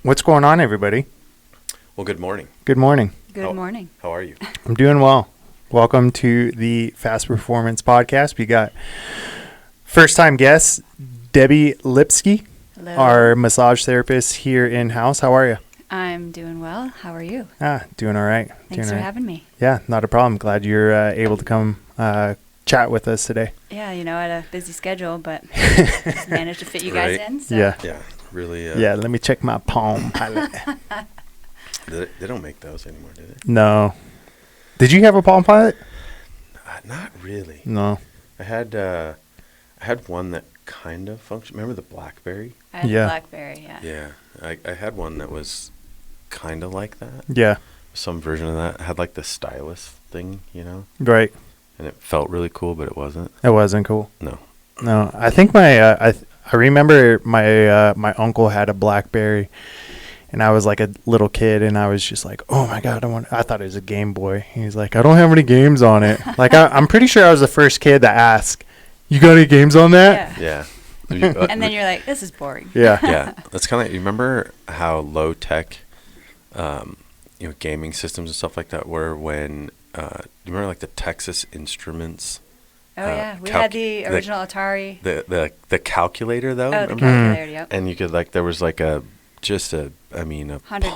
What's going on, everybody? Well, good morning. Good morning. Good morning. How are you? I'm doing well. Welcome to the Fast Performance Podcast. We got first-time guest, Debbie Lipsky, Hello. our massage therapist here in-house. How are you? I'm doing well. How are you? Doing all right. Thanks for having me. Yeah, not a problem. Glad you're able to come chat with us today. Yeah, I had a busy schedule, but just managed to fit you guys in. So. Yeah, really. Yeah, let me check my Palm Pilot. They don't make those anymore, do they? No. Did you have a Palm Pilot? Not really. No. I had one that kind of functioned. Remember the BlackBerry? I had Yeah. the BlackBerry, yeah. Yeah, I had one that was kind of like that. Yeah. Some version of that. It had like the stylus thing, Right. and it felt really cool, but it wasn't. It wasn't cool. No. I think I remember my uncle had a BlackBerry, and I was like a little kid, and I was just like, oh my God, I thought it was a Game Boy. He's like, I don't have any games on it. Like I'm pretty sure I was the first kid to ask, you got any games on that? Yeah. Yeah. And then you're like, this is boring. Yeah. Yeah. That's kind of. You remember how low tech, gaming systems and stuff like that were when. You remember like the Texas Instruments? Oh, yeah. We had the original Atari. The calculator, though. Oh, the remember? calculator, yep. And you could there was like a 100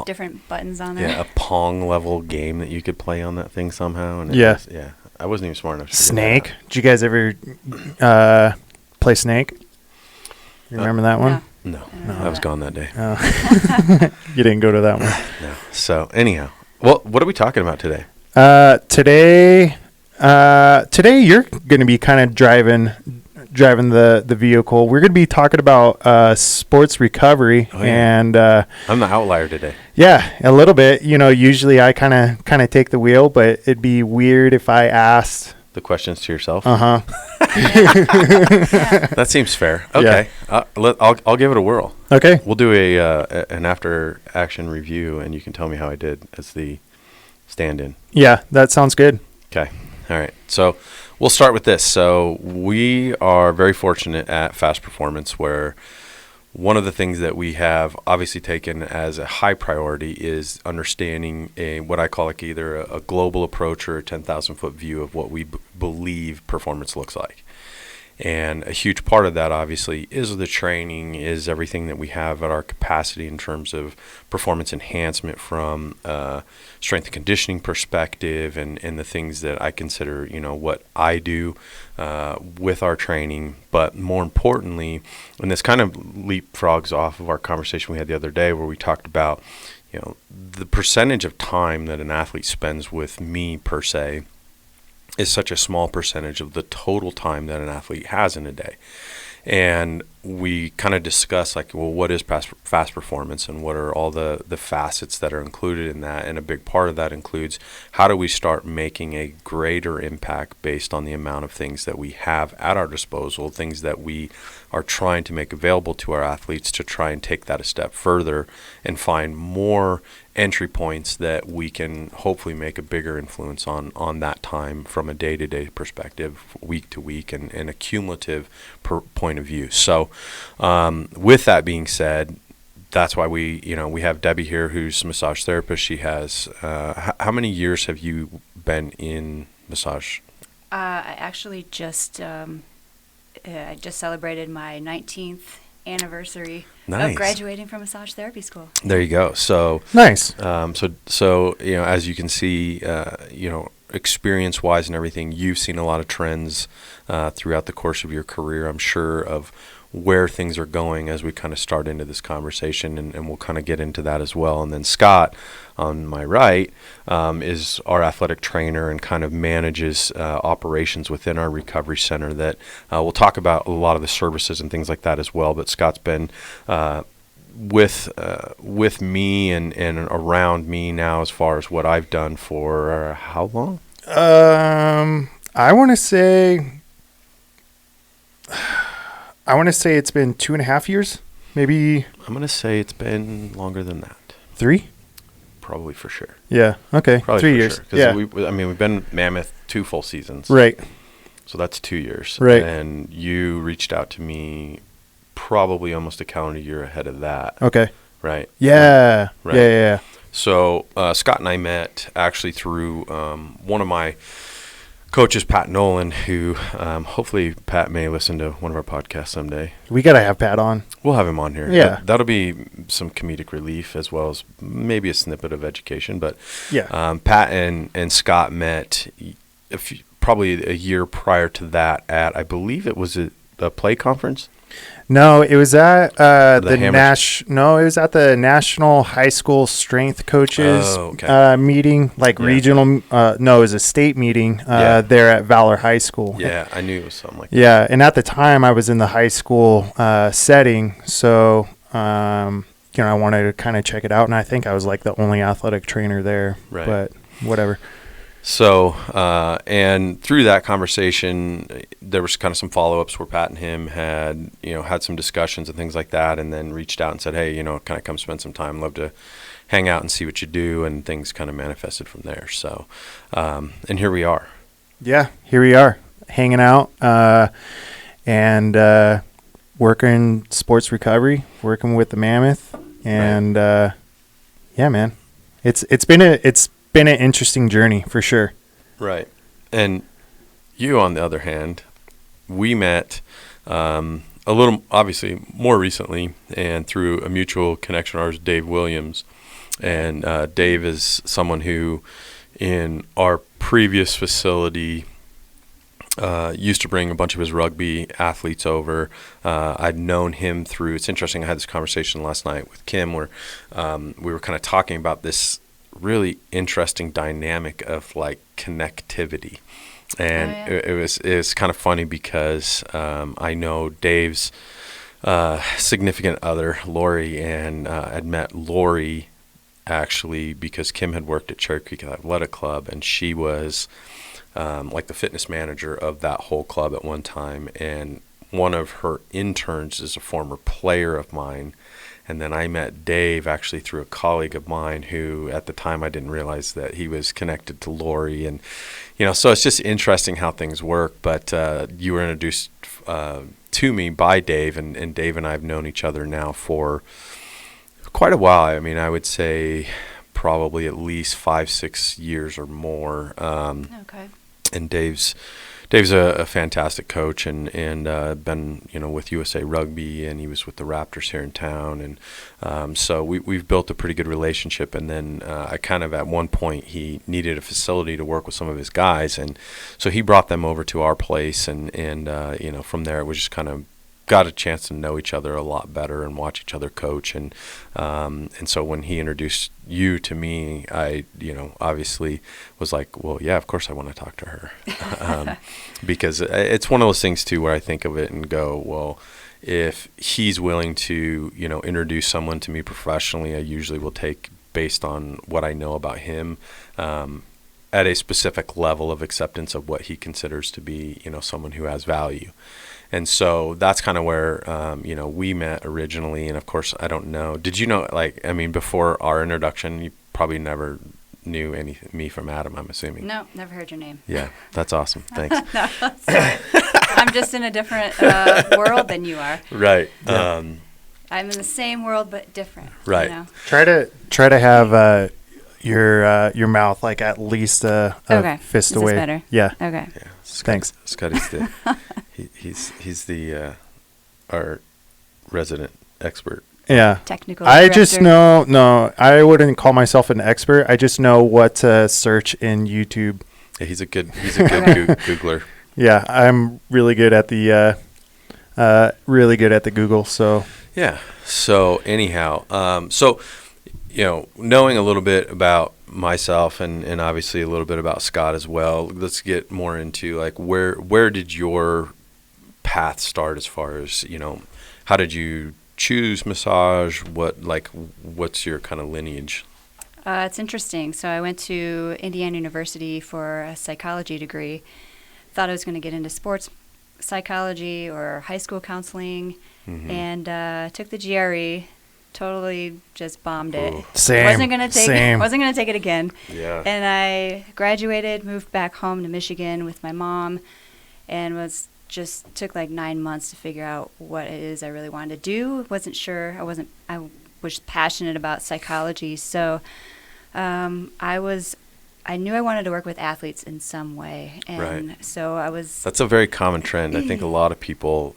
different buttons on there. Yeah, a Pong level game that you could play on that thing somehow. And I wasn't even smart enough to figure Snake. that out. Did you guys ever play Snake? You remember that one? No, know I was that. gone that day. Oh. You didn't go to that one. No. So anyhow, well, what are we talking about today? Today you're going to be kind of driving the vehicle. We're going to be talking about sports recovery. Oh, yeah. And I'm the outlier today. yeah, a little bit. Usually I kind of take the wheel, but it'd be weird if I asked The questions to yourself. Yeah. That seems fair. Okay, I'll give it a whirl. Okay. We'll do an after action review, and you can tell me how I did as the stand-in. Yeah, that sounds good. Okay. All right. So we'll start with this. So we are very fortunate at Fast Performance where one of the things that we have obviously taken as a high priority is understanding what I call like either a global approach or a 10,000-foot view of what we believe performance looks like. And a huge part of that, obviously, is the training, is everything that we have at our capacity in terms of performance enhancement from strength and conditioning perspective and the things that I consider, what I do with our training. But more importantly, and this kind of leapfrogs off of our conversation we had the other day where we talked about, the percentage of time that an athlete spends with me per se is such a small percentage of the total time that an athlete has in a day. And we kind of discuss what is fast performance and what are all the facets that are included in that. And a big part of that includes how do we start making a greater impact based on the amount of things that we have at our disposal, things that we are trying to make available to our athletes to try and take that a step further and find more entry points that we can hopefully make a bigger influence on that time from a day-to-day perspective, week to week, and a cumulative point of view. So with that being said, that's why we have Debbie here, who's a massage therapist. She has how many years have you been in massage? I actually just celebrated my 19th anniversary Nice. of graduating from massage therapy school. There you go. So Nice. So as you can see, experience-wise and everything, you've seen a lot of trends throughout the course of your career, I'm sure, of where things are going as we kind of start into this conversation, and we'll kind of get into that as well. And then Scott, on my right, is our athletic trainer and kind of manages operations within our recovery center that we'll talk about a lot of the services and things like that as well. But Scott's been with me and around me now as far as what I've done for how long? I want to say it's been 2.5 years, maybe I'm going to say it's been longer than that. 3. Probably for sure. Yeah. Okay. Probably 3 for years. Sure. 'Cause Yeah. we've been Mammoth 2 full seasons. Right. So that's 2 years. Right. And you reached out to me probably almost a calendar year ahead of that. Okay. right? Yeah. Right. Yeah. So Scott and I met actually through one of my coaches, Pat Nolan, who hopefully Pat may listen to one of our podcasts someday. We got to have Pat on. We'll have him on here. Yeah. That'll be some comedic relief as well as maybe a snippet of education. But Yeah. Pat and Scott met probably a year prior to that at, I believe it was a play conference. No, it was at it was at the National High School Strength Coaches meeting, like regional. No, it was a state meeting there at Valor High School. Yeah, I knew it was something like that. Yeah, and at the time I was in the high school setting, so I wanted to kind of check it out, and I think I was like the only athletic trainer there. Right. But whatever. So, and through that conversation, there was kind of some follow-ups where Pat and him had some discussions and things like that, and then reached out and said, hey, kind of come spend some time. Love to hang out and see what you do, and things kind of manifested from there. So, and here we are. Yeah, here we are, hanging out and working sports recovery, working with the Mammoth, and yeah, man, it's been an interesting journey for sure. Right. And you, on the other hand, we met a little, obviously, more recently, and through a mutual connection of ours, Dave Williams. And Dave is someone who, in our previous facility, used to bring a bunch of his rugby athletes over. I'd known him through, it's interesting, I had this conversation last night with Kim where we were kind of talking about this really interesting dynamic of like connectivity, and it was kind of funny because I know Dave's significant other, Lori, and I'd met Lori actually because Kim had worked at Cherry Creek Athletic Club, and she was like the fitness manager of that whole club at one time, and one of her interns is a former player of mine. And then I met Dave actually through a colleague of mine who at the time I didn't realize that he was connected to Lori. And, so it's just interesting how things work. But you were introduced to me by Dave, and Dave and I have known each other now for quite a while. I mean, I would say probably at least 5-6 years or more. Okay. And Dave's a fantastic coach and been with USA Rugby, and he was with the Raptors here in town, and so we've built a pretty good relationship. And then I kind of at one point he needed a facility to work with some of his guys, and so he brought them over to our place, and from there it was just kind of got a chance to know each other a lot better and watch each other coach, and so when he introduced you to me, I obviously was like, well, yeah, of course I want to talk to her, because it's one of those things too where I think of it and go, well, if he's willing to introduce someone to me professionally, I usually will take based on what I know about him at a specific level of acceptance of what he considers to be someone who has value. And so that's kind of where, we met originally. And of course, I don't know. Did you know, before our introduction, you probably never knew me from Adam, I'm assuming. No, never heard your name. Yeah, that's awesome. Thanks. No, sorry. I'm just in a different world than you are. Right. Yeah. I'm in the same world, but different. Right. Try to have your mouth like at least a fist Is away. This better? Yeah. Okay. Yeah. Thanks. Scotty's he's the our resident expert. Yeah. Technical I director. just know, no, I wouldn't call myself an expert. I just know what to search in YouTube. Yeah, he's a good Googler. Yeah, I'm really good at the Google. So yeah. So anyhow, knowing a little bit about myself and obviously a little bit about Scott as well, let's get more into like where did your path start as far as how did you choose massage? What's your kind of lineage? It's interesting. So I went to Indiana University for a psychology degree. Thought I was going to get into sports psychology or high school counseling, and took the GRE. Totally just bombed it. Ooh. Same. Wasn't gonna take it again. Yeah. And I graduated, moved back home to Michigan with my mom, and took like 9 months to figure out what it is I really wanted to do. Wasn't sure. I was passionate about psychology. So I knew I wanted to work with athletes in some way. And so I was... That's a very common trend. I think a lot of people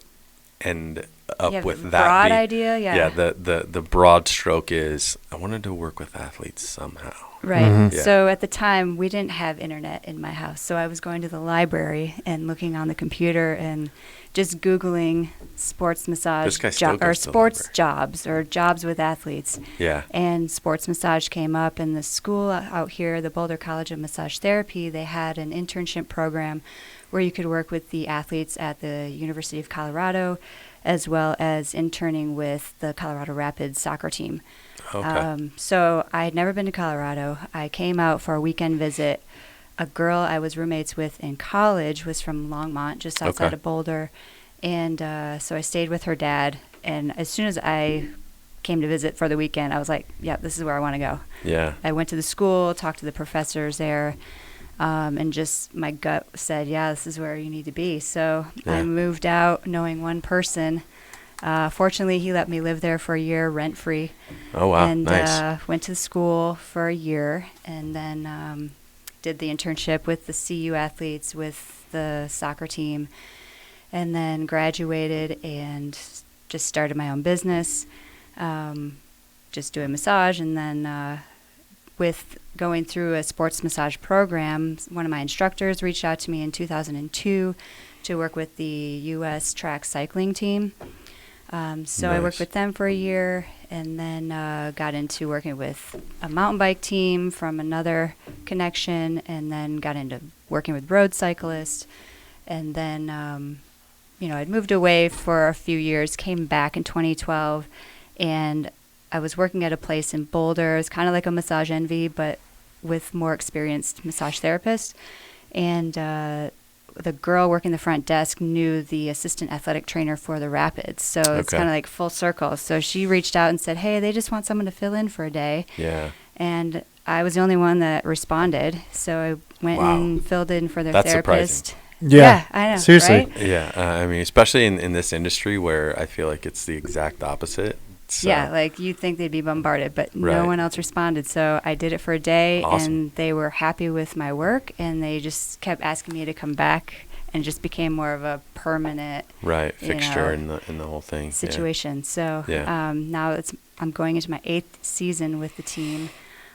end up with that broad idea. Yeah, the broad stroke is, I wanted to work with athletes somehow. Right. Mm-hmm. Yeah. So at the time, we didn't have internet in my house. So I was going to the library and looking on the computer and just Googling sports massage This guy still goes or to the sports library. jobs or jobs with athletes. Yeah. And sports massage came up, and the school out here, the Boulder College of Massage Therapy, they had an internship program where you could work with the athletes at the University of Colorado, as well as interning with the Colorado Rapids soccer team. Okay. So I had never been to Colorado. I came out for a weekend visit. A girl I was roommates with in college was from Longmont, just outside Okay. of Boulder. And so I stayed with her dad. And as soon as I came to visit for the weekend, I was like, yeah, this is where I want to go. Yeah. I went to the school, talked to the professors there, and just my gut said, yeah, this is where you need to be. So Yeah. I moved out knowing one person. Fortunately, he let me live there for a year rent-free. Oh, wow. And Nice. went to school for a year, and then did the internship with the CU athletes, with the soccer team, and then graduated and just started my own business, just doing massage. And then with going through a sports massage program, one of my instructors reached out to me in 2002 to work with the U.S. track cycling team. So I worked Nice. with them for a year, and then got into working with a mountain bike team from another connection, and then got into working with road cyclists. And then, I'd moved away for a few years, came back in 2012, and I was working at a place in Boulder. It's kind of like a Massage Envy, but with more experienced massage therapists. And the girl working the front desk knew the assistant athletic trainer for the Rapids. So it's Okay. kind of like full circle. So she reached out and said, hey, they just want someone to fill in for a day. Yeah. And I was the only one that responded. So I went Wow. and filled in for their That's therapist. Yeah. I know. Seriously. Right? Yeah. I mean, especially in this industry where I feel like it's the exact opposite. So, Yeah, like you'd think they'd be bombarded, but Right. no one else responded. So I did it for a day, Awesome. and they were happy with my work, and they just kept asking me to come back, and just became more of a permanent right. you Fixture know, in the whole thing. situation. So Yeah. now I'm going into my 8th season with the team.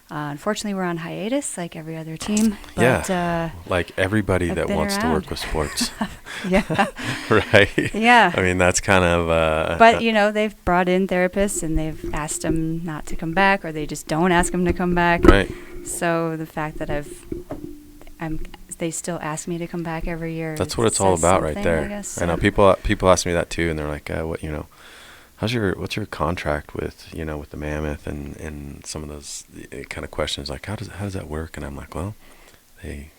Unfortunately, we're on hiatus like every other team. But, Yeah. Like everybody I've that been wants to around. work with sports. yeah, Right. yeah. I mean, that's kind of. But they've brought in therapists, and they've asked them not to come back, or they just don't ask them to come back. right. So the fact that they still ask me to come back every year. That's what it's all says about right something, there. I guess. I know people ask me that too, and they're like, what's your contract with with the Mammoth and some of those kind of questions, like how does that work? And I'm like, well, they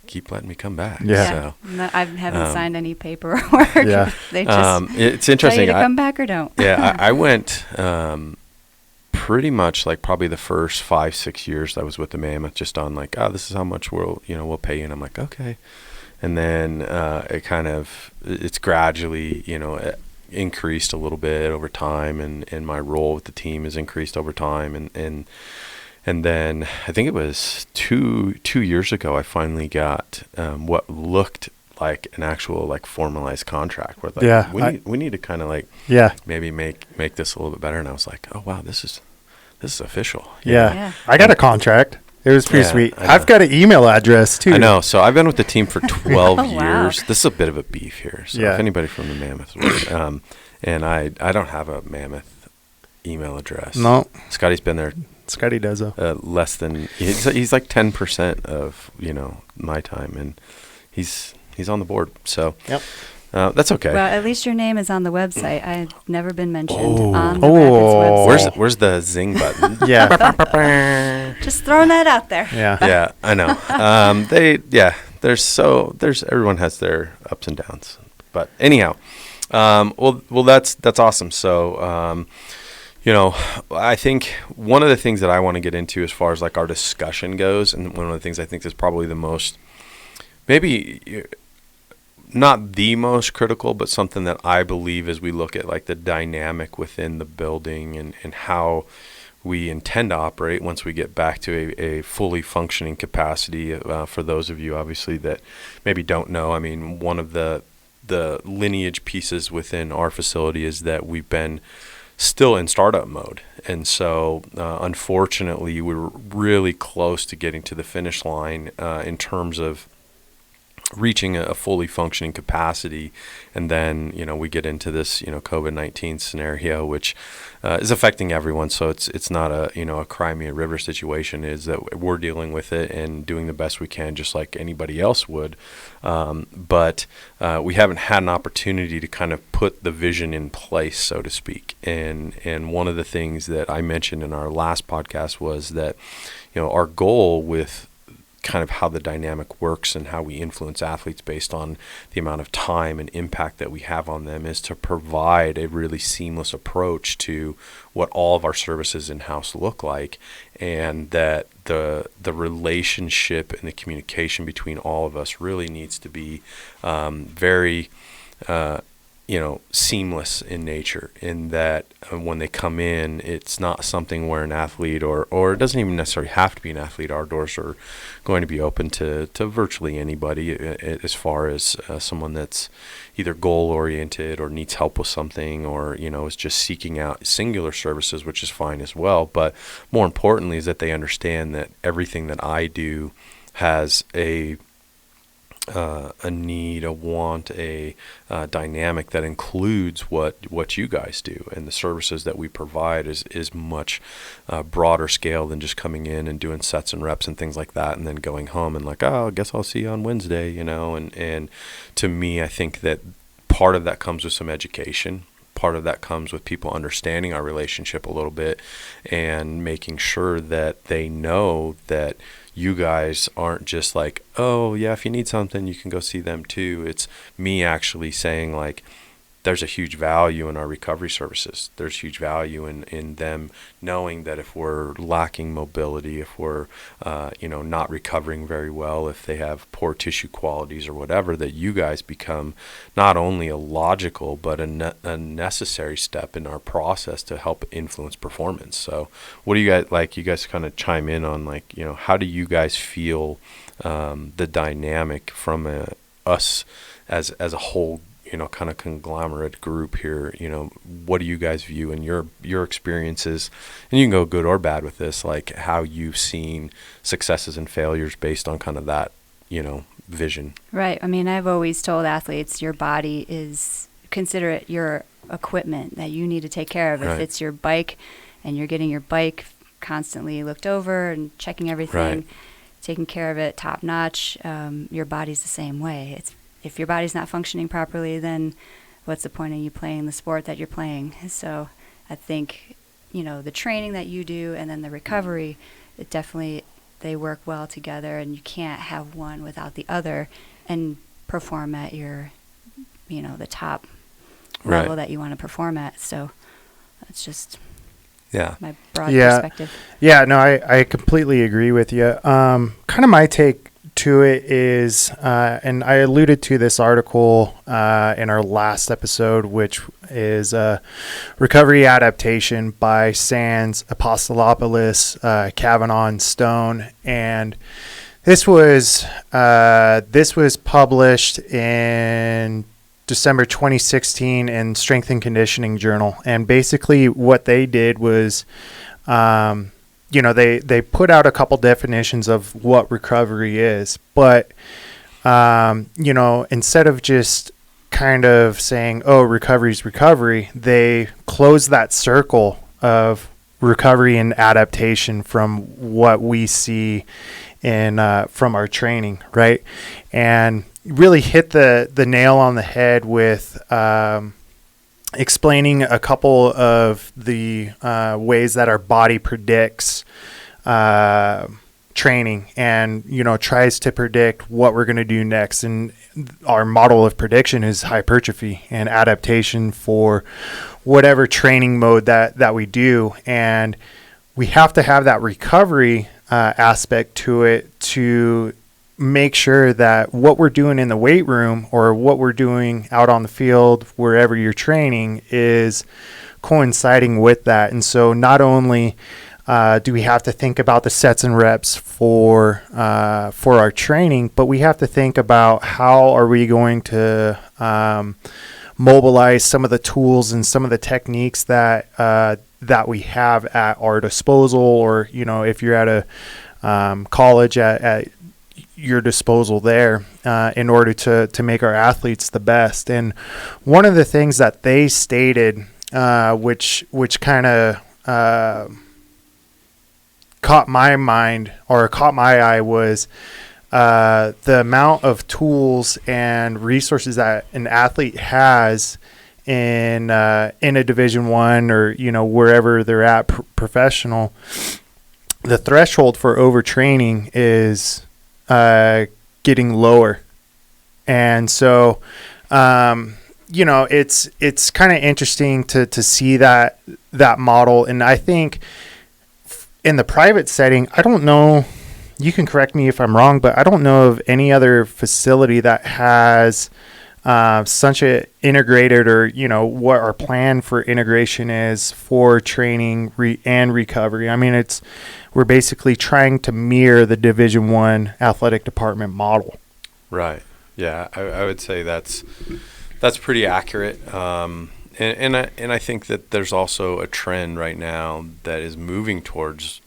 keep letting me come back. Yeah. So No, I haven't signed any paperwork. Yeah. They just it's tell interesting. you to come back or don't. Yeah, I went pretty much like probably the first 5-6 years that I was with the Mammoth, just on like, this is how much we'll pay you, and I'm like, okay. And then it's gradually increased a little bit over time, and my role with the team has increased over time, and then I think it was two years ago I finally got what looked like an actual like formalized contract where like, Yeah, we need to kind of like Yeah. maybe make this a little bit better. And I was like, oh wow, this is official. Yeah. Yeah. I got a contract. It was pretty Yeah, sweet. I know. I've got an email address too. I know. So I've been with the team for 12 Oh, wow. years. This is a bit of a beef here. So Yeah. if anybody from the Mammoth, and I don't have a Mammoth email address. No. Scotty's been there Scotty does though. less than he's like 10% of my time, and he's on the board. So Yep. that's okay. Well, at least your name is on the website. I've never been mentioned Oh. on the Oh. Rapids website. Where's the zing button? Yeah. Just throwing that out there. Yeah. Yeah, I know. There's everyone has their ups and downs, but anyhow, well that's awesome. So I think one of the things that I want to get into as far as like our discussion goes, and one of the things I think is probably the most maybe not the most critical, but something that I believe as we look at like the dynamic within the building and how we intend to operate once we get back to a fully functioning capacity. For those of you obviously that maybe don't know, I mean, one of the lineage pieces within our facility is that we've been still in startup mode. And so, unfortunately, we were really close to getting to the finish line in terms of reaching a fully functioning capacity. And then, we get into this, COVID-19 scenario, which is affecting everyone. So it's not a Crimea River situation, is that we're dealing with it and doing the best we can, just like anybody else would. But we haven't had an opportunity to kind of put the vision in place, so to speak. And one of the things that I mentioned in our last podcast was that, our goal with kind of how the dynamic works and how we influence athletes based on the amount of time and impact that we have on them is to provide a really seamless approach to what all of our services in-house look like, and that the relationship and the communication between all of us really needs to be very seamless in nature, in that when they come in, it's not something where an athlete or it doesn't even necessarily have to be an athlete. Our doors are going to be open to virtually anybody as far as someone that's either goal oriented or needs help with something, or, is just seeking out singular services, which is fine as well. But more importantly is that they understand that everything that I do has a need, a want, a dynamic that includes what you guys do, and the services that we provide is much broader scale than just coming in and doing sets and reps and things like that, and then going home and like, I guess I'll see you on Wednesday, and to me, I think that part of that comes with some education. Part of that comes with people understanding our relationship a little bit and making sure that they know that you guys aren't just like, oh yeah, if you need something, you can go see them too. It's me actually saying like, there's a huge value in our recovery services. There's huge value in them knowing that if we're lacking mobility, if we're not recovering very well, if they have poor tissue qualities or whatever, that you guys become not only a logical but a necessary step in our process to help influence performance. So what do you guys like? You guys kind of chime in on like, how do you guys feel the dynamic from us as a whole, kind of conglomerate group here? What do you guys view in your experiences, and you can go good or bad with this, like how you've seen successes and failures based on kind of that, vision? Right. I mean, I've always told athletes, your body is, consider it your equipment that you need to take care of. Right. If it's your bike and you're getting your bike constantly looked over and checking everything, right, taking care of it top notch, your body's the same way. If your body's not functioning properly, then what's the point of you playing the sport that you're playing? So I think, the training that you do and then the recovery, they work well together, and you can't have one without the other and perform at your, the top level that you want to perform at. So that's just my broad perspective. Yeah, no, I completely agree with you. Kind of my take to it is, and I alluded to this article in our last episode, which is Recovery Adaptation by Sands, Apostolopoulos, Kavanaugh, and Stone. And this was published in December 2016 in Strength and Conditioning Journal. And basically what they did was they put out a couple definitions of what recovery is, but, instead of just kind of saying, oh, recovery is recovery, they close that circle of recovery and adaptation from what we see in, from our training. Right. And really hit the nail on the head with, explaining a couple of the ways that our body predicts training and, tries to predict what we're going to do next. And our model of prediction is hypertrophy and adaptation for whatever training mode that we do. And we have to have that recovery aspect to it to make sure that what we're doing in the weight room or what we're doing out on the field, wherever you're training, is coinciding with that. And so not only do we have to think about the sets and reps for our training, but we have to think about how are we going to mobilize some of the tools and some of the techniques that we have at our disposal, or if you're at a college at your disposal there, in order to make our athletes the best. And one of the things that they stated, which kind of caught my mind or caught my eye, was the amount of tools and resources that an athlete has in a Division I or wherever they're at professional. The threshold for overtraining is getting lower, and so it's kind of interesting to see that model. And I think in the private setting, I don't know, you can correct me if I'm wrong, but I don't know of any other facility that has such a integrated, or what our plan for integration is for training and recovery. I mean, we're basically trying to mirror the Division I athletic department model. Right. Yeah, I would say that's pretty accurate. And I think that there's also a trend right now that is moving towards,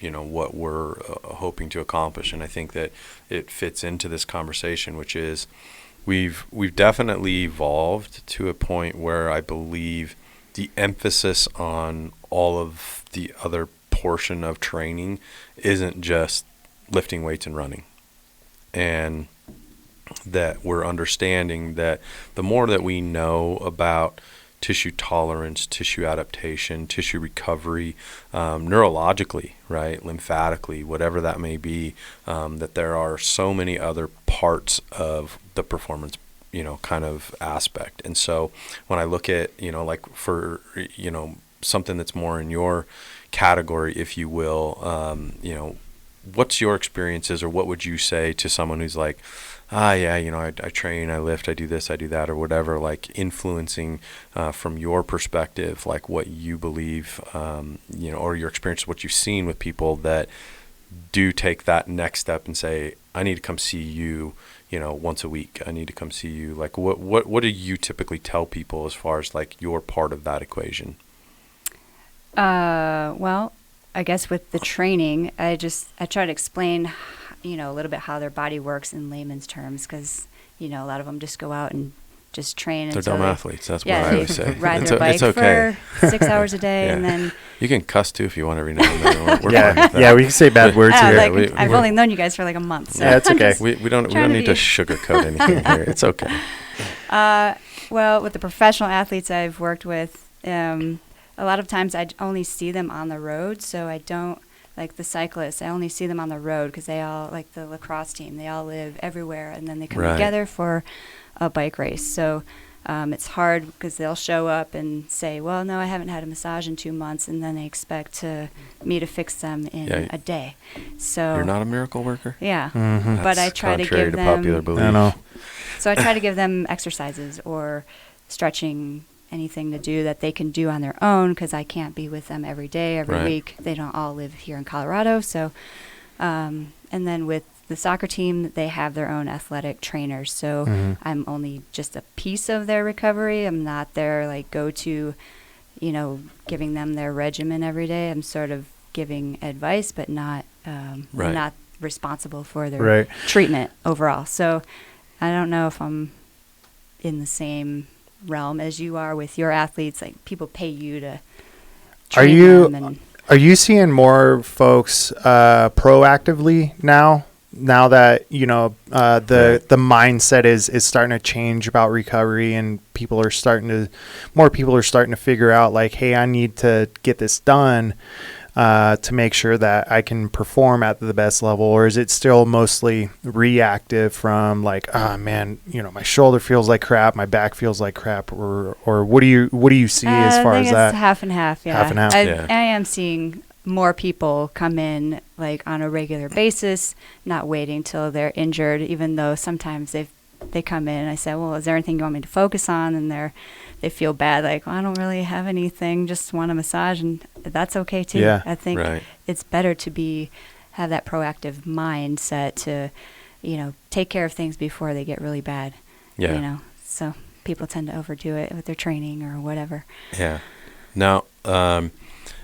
what we're hoping to accomplish. And I think that it fits into this conversation, which is we've definitely evolved to a point where I believe the emphasis on all of the other portion of training isn't just lifting weights and running. And that we're understanding that the more that we know about tissue tolerance, tissue adaptation, tissue recovery, neurologically, right, lymphatically, whatever that may be, that there are so many other parts of the performance, kind of aspect. And so when I look at, like for, something that's more in your category, if you will, what's your experiences, or what would you say to someone who's like, I train, I lift, I do this, I do that, or whatever, like influencing from your perspective, like what you believe, or your experience, what you've seen with people that do take that next step and say, I need to come see you, once a week. I need to come see you. Like, what do you typically tell people as far as like your part of that equation? Well, I guess with the training, I try to explain, a little bit how their body works in layman's terms, because, a lot of them just go out and just train. They're dumb athletes. That's what I always say. Ride their bike for 6 hours a day, and then you can cuss too if you want every now and then. We're yeah, we can say bad words here. I've only known you guys for like a month, so yeah, it's okay. We don't need to sugarcoat anything here. It's okay. Well, with the professional athletes I've worked with, a lot of times I only see them on the road, so I don't, like the cyclists, I only see them on the road because they all, like the lacrosse team, they all live everywhere, and then they come together for a bike race. So it's hard because they'll show up and say, well, no, I haven't had a massage in 2 months, and then they expect me to fix them in a day. So you're not a miracle worker? Yeah. Mm-hmm. But I try to give them popular belief. I know. So I try to give them exercises or stretching, anything to do that they can do on their own, because I can't be with them every day, every week. They don't all live here in Colorado. So, and then with the soccer team, they have their own athletic trainers. So I'm only just a piece of their recovery. I'm not their like go-to, giving them their regimen every day. I'm sort of giving advice, but not not responsible for their treatment overall. So I don't know if I'm in the same realm as you are with your athletes. Like, people pay you to train them. Are you seeing more folks proactively now that the mindset is starting to change about recovery, and more people are starting to figure out, like, hey, I need to get this done to make sure that I can perform at the best level? Or is it still mostly reactive from like, oh man, my shoulder feels like crap, my back feels like crap, or what do you see as far as that? Half and half. Yeah, half and half. I am seeing more people come in like on a regular basis, not waiting till they're injured, even though sometimes they come in and I say, well, is there anything you want me to focus on? And they feel bad, like, well, I don't really have anything, just want a massage, and that's okay too. Yeah. I think it's better to have that proactive mindset to, take care of things before they get really bad. Yeah. So people tend to overdo it with their training or whatever. Yeah. Now, and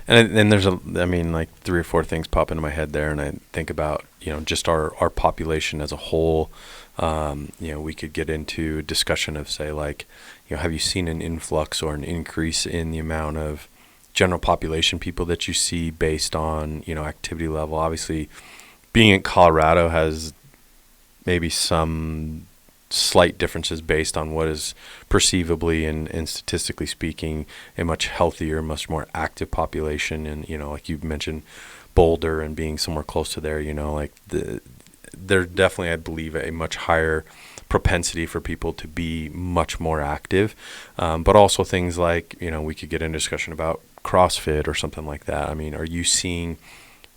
there's like 3 or 4 things pop into my head there, and I think about, just our population as a whole. We could get into discussion of, say, like, have you seen an influx or an increase in the amount of general population people that you see based on, activity level? Obviously, being in Colorado has maybe some slight differences based on what is perceivably and statistically speaking a much healthier, much more active population. And, like you mentioned, Boulder and being somewhere close to there, there's definitely, I believe, a much higher propensity for people to be much more active. But also things like, we could get into discussion about CrossFit or something like that. I mean, are you seeing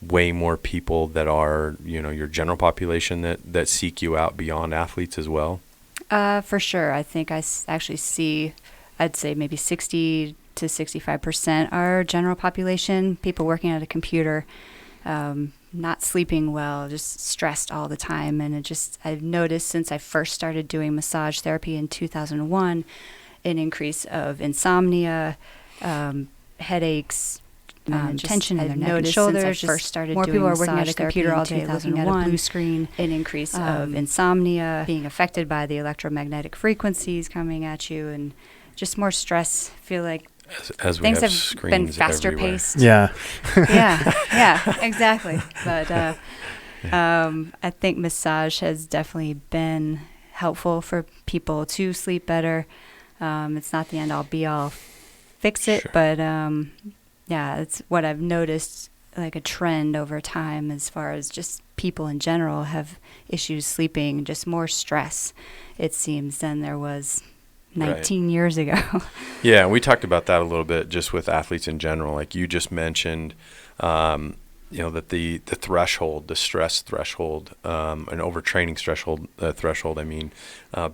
way more people that are, your general population that seek you out beyond athletes as well? For sure. I think I actually see, I'd say maybe 60 to 65% are general population, people working at a computer, not sleeping well, just stressed all the time. And I've noticed since I first started doing massage therapy in 2001, an increase of insomnia, headaches, tension in their neck and shoulders. Since I first started more people are working at a computer all day, looking at a blue screen. An increase of insomnia, being affected by the electromagnetic frequencies coming at you, and just more stress. Feel like as things have been faster everywhere. paced. Yeah. yeah, exactly. But I think massage has definitely been helpful for people to sleep better. It's not the end all be all fix it, sure. But it's what I've noticed, like a trend over time as far as just people in general have issues sleeping, just more stress, it seems, than there was 19 years ago. Yeah, we talked about that a little bit just with athletes in general. Like you just mentioned, that the threshold, the stress threshold, an overtraining threshold,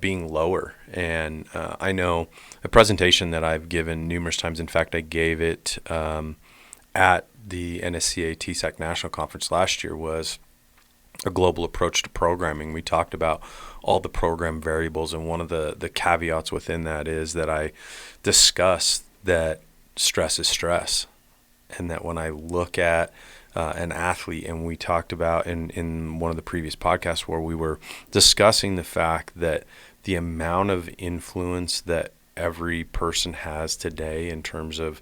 being lower. And I know a presentation that I've given numerous times. In fact, I gave it at the NSCA TSAC National Conference last year, was a global approach to programming. We talked about all the program variables, and one of the caveats within that is that I discussed that stress is stress, and that when I look at an athlete, and we talked about in one of the previous podcasts where we were discussing the fact that the amount of influence that every person has today in terms of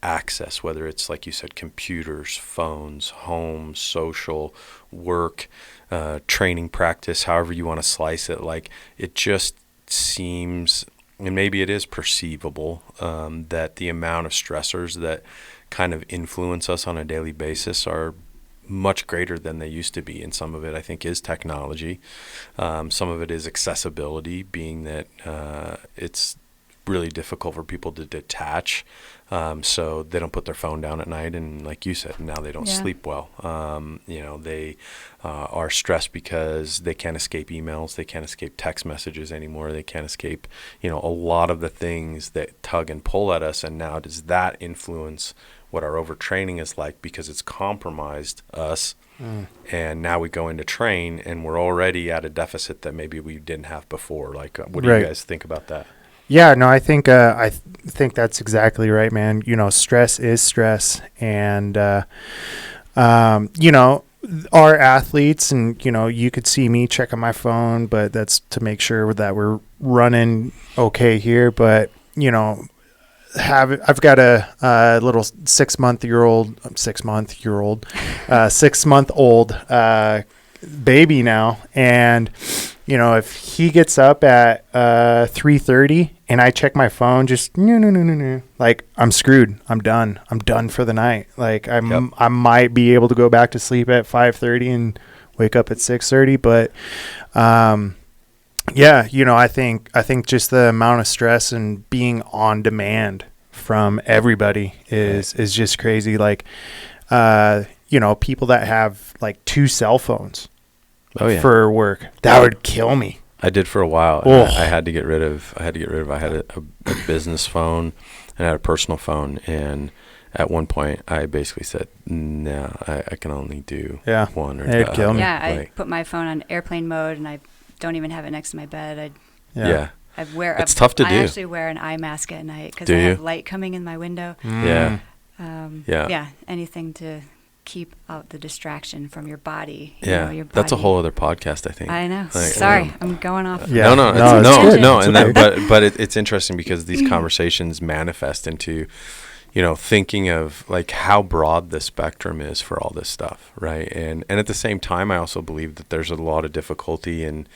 access, whether it's, like you said, computers, phones, homes, social, work, training practice, however you want to slice it, like it just seems, and maybe it is perceivable, that the amount of stressors that kind of influence us on a daily basis are much greater than they used to be. And some of it, I think, is technology. Some of it is accessibility, being that it's really difficult for people to detach, so they don't put their phone down at night, and like you said, now they don't sleep well. They are stressed because they can't escape emails, they can't escape text messages anymore, they can't escape a lot of the things that tug and pull at us. And now does that influence what our overtraining is like, because it's compromised us? And now we go into train and we're already at a deficit that maybe we didn't have before. Like, what do you guys think about that? Yeah, no, I think that's exactly right, man. Stress is stress, and our athletes, and you could see me checking my phone, but that's to make sure that we're running okay here. But I've got a little 6-month-old baby now, and if he gets up at 3:30 and I check my phone, just no, like I'm screwed. I'm done for the night. Like I might be able to go back to sleep at 5:30 and wake up at 6:30, but I think just the amount of stress and being on demand from everybody is just crazy. Like People that have like 2 cell phones for work. That would kill me. I did for a while. And I had to get rid of. I had a business phone and I had a personal phone, and at one point I basically said, "No, I can only do one." Or it'd kill me. Yeah, I put my phone on airplane mode, and I don't even have it next to my bed. It's tough to do. I actually wear an eye mask at night because I have light coming in my window. Anything to keep out the distraction from your body. Your body. That's a whole other podcast, I think. I know. Sorry, I'm going off. Yeah. But it's interesting because these conversations manifest into, thinking of like how broad the spectrum is for all this stuff, right? And at the same time, I also believe that there's a lot of difficulty in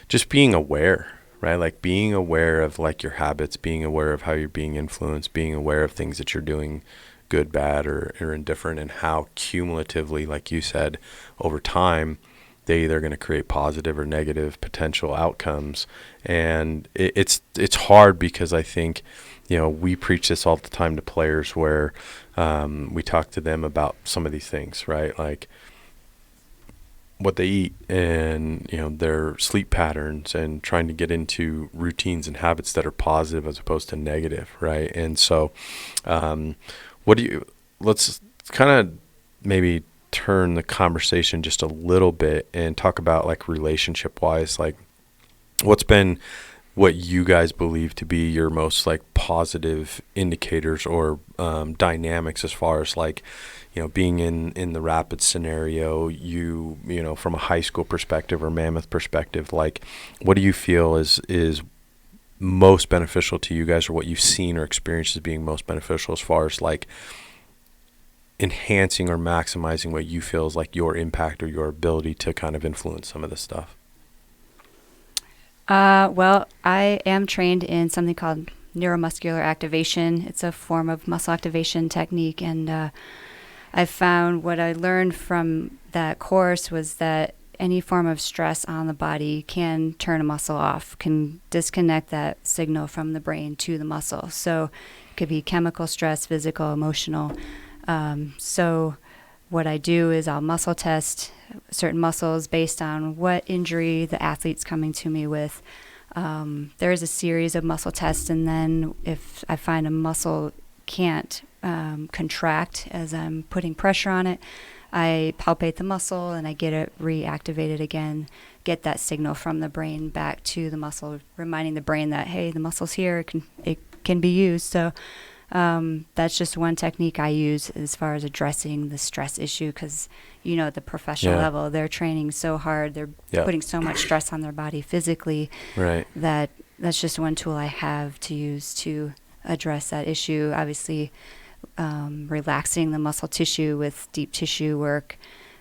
just being aware, right? Like being aware of like your habits, being aware of how you're being influenced, being aware of things that you're doing good, bad, or indifferent, and how cumulatively, like you said, over time, they either going to create positive or negative potential outcomes. And it's hard because I think, we preach this all the time to players where we talk to them about some of these things, right? Like what they eat and, their sleep patterns, and trying to get into routines and habits that are positive as opposed to negative, right? And so, let's kind of maybe turn the conversation just a little bit and talk about like relationship wise, like what's been what you guys believe to be your most like positive indicators or dynamics as far as like, being in the rapid scenario, from a high school perspective or Mammoth perspective, like what do you feel is most beneficial to you guys, or what you've seen or experienced as being most beneficial as far as like enhancing or maximizing what you feel is like your impact or your ability to kind of influence some of this stuff? Well, I am trained in something called Neuromuscular Activation. It's a form of muscle activation technique, and I found what I learned from that course was that any form of stress on the body can turn a muscle off, can disconnect that signal from the brain to the muscle. So it could be chemical stress, physical, emotional. So what I do is I'll muscle test certain muscles based on what injury the athlete's coming to me with. There is a series of muscle tests, and then if I find a muscle can't contract as I'm putting pressure on it, I palpate the muscle and I get it reactivated again, get that signal from the brain back to the muscle, reminding the brain that, hey, the muscle's here, it can be used. So that's just one technique I use as far as addressing the stress issue, because, at the professional level, they're training so hard, they're putting so much stress on their body physically, right? That's just one tool I have to use to address that issue. Obviously, relaxing the muscle tissue with deep tissue work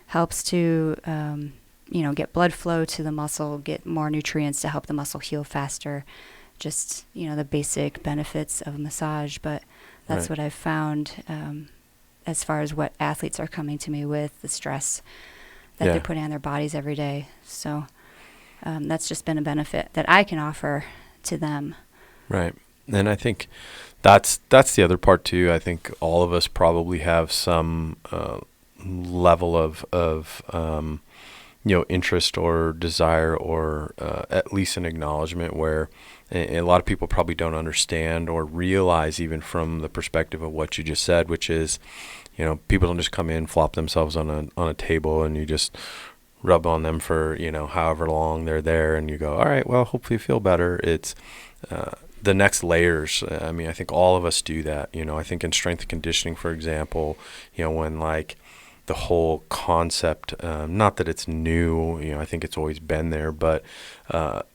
helps to, get blood flow to the muscle, get more nutrients to help the muscle heal faster. Just, the basic benefits of massage. But that's what I've found as far as what athletes are coming to me with, the stress that they're putting on their bodies every day. So that's just been a benefit that I can offer to them. Right. And I think that's the other part too. I think all of us probably have some level of interest or desire, or at least an acknowledgement where a lot of people probably don't understand or realize, even from the perspective of what you just said, which is, people don't just come in, flop themselves on a table, and you just rub on them for, however long they're there, and you go, all right, well, hopefully you feel better. It's the next layers. I mean, I think all of us do that. I think in strength and conditioning, for example, when like the whole concept, not that it's new, I think it's always been there, but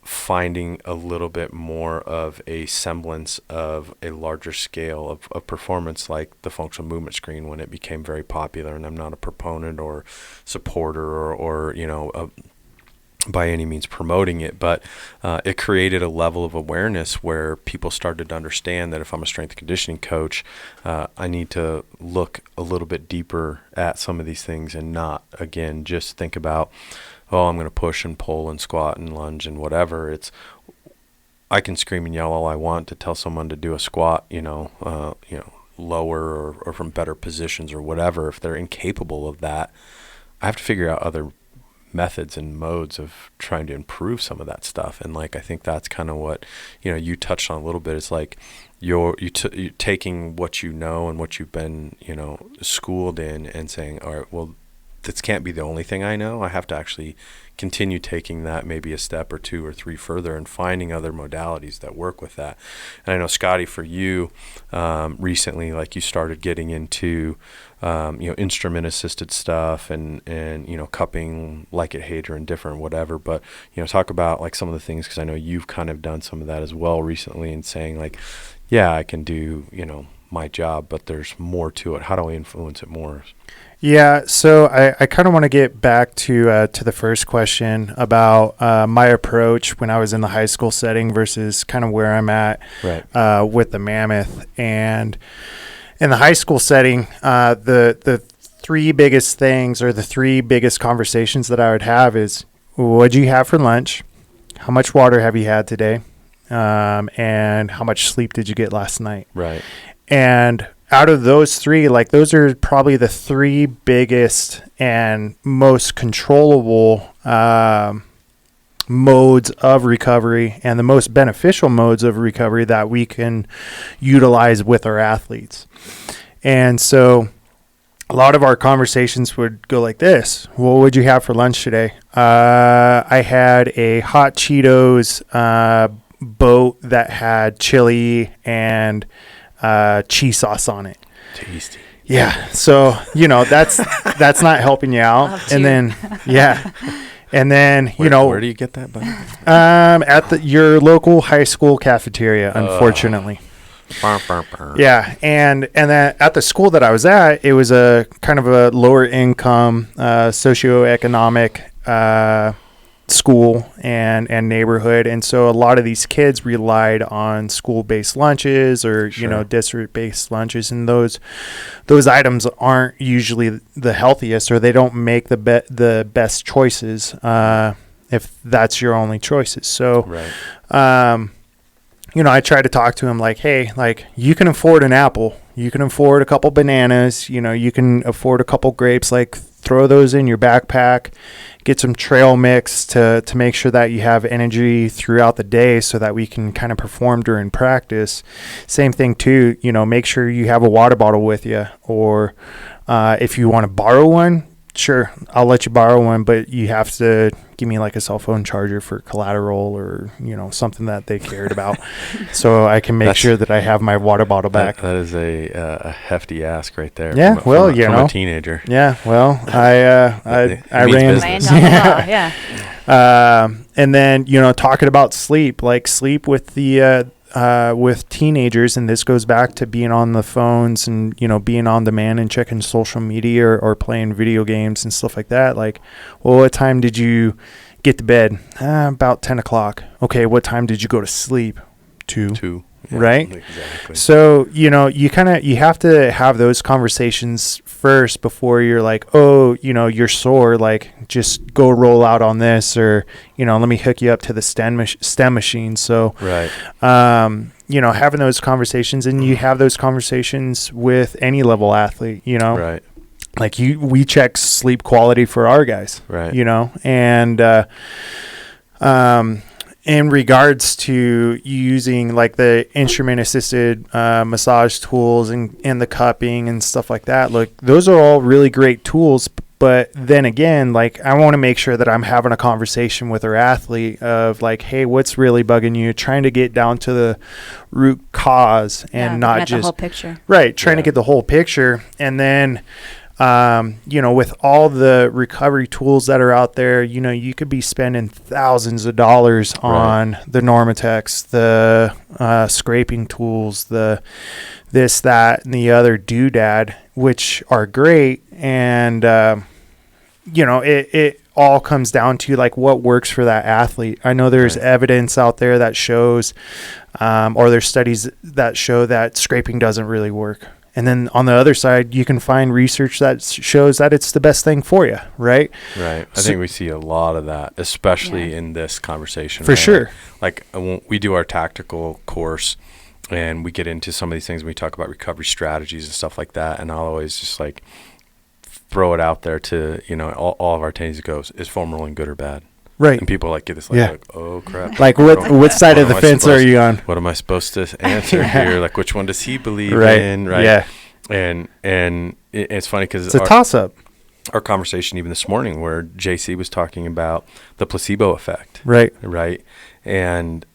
finding a little bit more of a semblance of a larger scale of performance, like the functional movement screen, when it became very popular. And I'm not a proponent or supporter or by any means promoting it, but it created a level of awareness where people started to understand that if I'm a strength and conditioning coach, I need to look a little bit deeper at some of these things and not, again, just think about, I'm going to push and pull and squat and lunge and whatever. I can scream and yell all I want to tell someone to do a squat, lower or from better positions or whatever, if they're incapable of that, I have to figure out other methods and modes of trying to improve some of that stuff. And like, I think that's kind of what, you touched on a little bit. It's like you're taking what you know and what you've been, schooled in, and saying, all right, well, this can't be the only thing I know. I have to actually continue taking that maybe a step or two or three further and finding other modalities that work with that. And I know, Scotty, for you, recently, like, you started getting into, instrument assisted stuff and cupping, like it, hate, or indifferent, whatever. But, talk about like some of the things, because I know you've kind of done some of that as well recently, and saying like, yeah, I can do, my job, but there's more to it. How do I influence it more? Yeah, so I kind of want to get back to the first question about my approach when I was in the high school setting versus kind of where I'm at with the Mammoth. And in the high school setting, the three biggest things, or the three biggest conversations that I would have is, what'd you have for lunch? How much water have you had today? And how much sleep did you get last night? Right. And out of those three, like, those are probably the three biggest and most controllable modes of recovery, and the most beneficial modes of recovery that we can utilize with our athletes. And so a lot of our conversations would go like this. What would you have for lunch today? I had a hot Cheetos boat that had chili and cheese sauce on it. Tasty. Yeah. So, that's not helping you out. And then, and then, where do you get that, buddy? At your local high school cafeteria, unfortunately. Yeah. And then at the school that I was at, it was a kind of a lower income, socioeconomic, school and neighborhood. And so a lot of these kids relied on school-based lunches or, district-based lunches. And those items aren't usually the healthiest, or they don't make the best choices if that's your only choices. So, I try to talk to him like, hey, like, you can afford an apple. You can afford a couple bananas. You can afford a couple grapes. Like, throw those in your backpack. Get some trail mix to make sure that you have energy throughout the day so that we can kind of perform during practice. Same thing too, make sure you have a water bottle with you, or if you want to borrow one, sure, I'll let you borrow one, but you have to give me like a cell phone charger for collateral, or, something that they cared about, so I can make sure that I have my water bottle back. That is a hefty ask right there. Yeah, from a teenager. Yeah, well, I ran. Yeah. And then, talking about sleep, like sleep with the with teenagers, and this goes back to being on the phones and, being on demand and checking social media or playing video games and stuff like that. Like, well, what time did you get to bed? About 10 o'clock. Okay, what time did you go to sleep? 2. Yeah, right? Exactly. So, you have to have those conversations first before you're like, oh, you're sore, like, just go roll out on this, or, let me hook you up to the STEM machine. So, having those conversations, and you have those conversations with any level athlete, Right. Like we check sleep quality for our guys, right. And, in regards to using like the instrument assisted massage tools and the cupping and stuff like that, look, those are all really great tools. But then again, like, I want to make sure that I'm having a conversation with our athlete of like, hey, what's really bugging you? Trying to get down to the root cause and not just the whole picture. Right. Trying to get the whole picture. And then, with all the recovery tools that are out there, you could be spending thousands of dollars on the Normatex, the scraping tools, the this, that, and the other doodad, which are great. And, it all comes down to like what works for that athlete. I know there's evidence out there that shows, or there's studies that show that scraping doesn't really work. And then on the other side, you can find research that shows that it's the best thing for you, right? Right. I think we see a lot of that, especially in this conversation. For sure. Like when we do our tactical course, and we get into some of these things. We talk about recovery strategies and stuff like that. And I'll always just like throw it out there to, all of our attendees goes, is foam rolling good or bad? Right. And people like get this like, oh crap. Like what side of the fence are you on? What am I supposed to answer here? Like which one does he believe in? Right. Yeah. And it's funny because it's a toss up. Our conversation even this morning where JC was talking about the placebo effect. Right. Right. And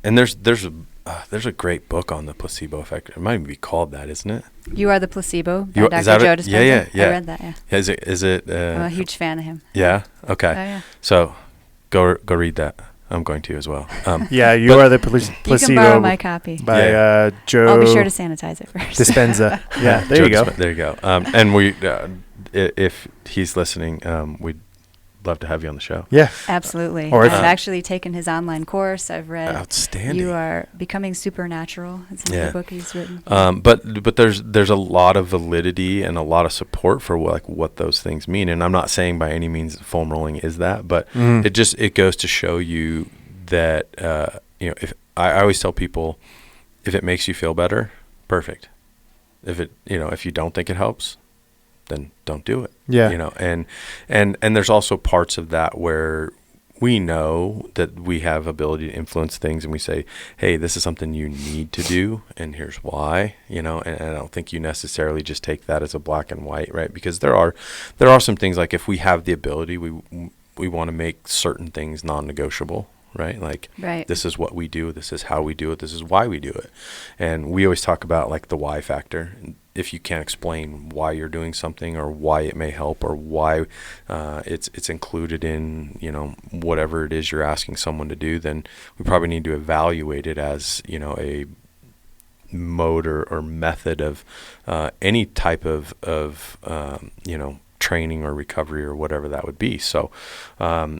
there's a great book on the placebo effect. It might even be called that, isn't it? You Are the Placebo by is Dr. that Joe it? Dispenza. Yeah. I read that, yeah. Is it? I'm a huge fan of him. Yeah? Okay. Oh, yeah. So go read that. I'm going to as well. Yeah, You Are the Placebo. You can borrow my copy. By Joe. I'll be sure to sanitize it first. Dispenza. Yeah, there you go. There you go. And we, if he's listening, we'd love to have you on the show. Yeah. Absolutely. Or I've actually taken his online course. I've read Outstanding. You Are Becoming Supernatural. It's another book he's written. But there's a lot of validity and a lot of support for what those things mean. And I'm not saying by any means foam rolling is that, but it goes to show you that if I always tell people, if it makes you feel better, perfect. If you don't think it helps, then don't do it. Yeah. And there's also parts of that where we know that we have ability to influence things, and we say, hey, this is something you need to do, and here's why, and I don't think you necessarily just take that as a black and white, right? Because there are some things, like if we have the ability, we want to make certain things non-negotiable, right? Like, this is what we do, this is how we do it, this is why we do it. And we always talk about like the why factor. If you can't explain why you're doing something or why it may help or why it's included in, whatever it is you're asking someone to do, then we probably need to evaluate it as, a mode or method of any type of training or recovery or whatever that would be. So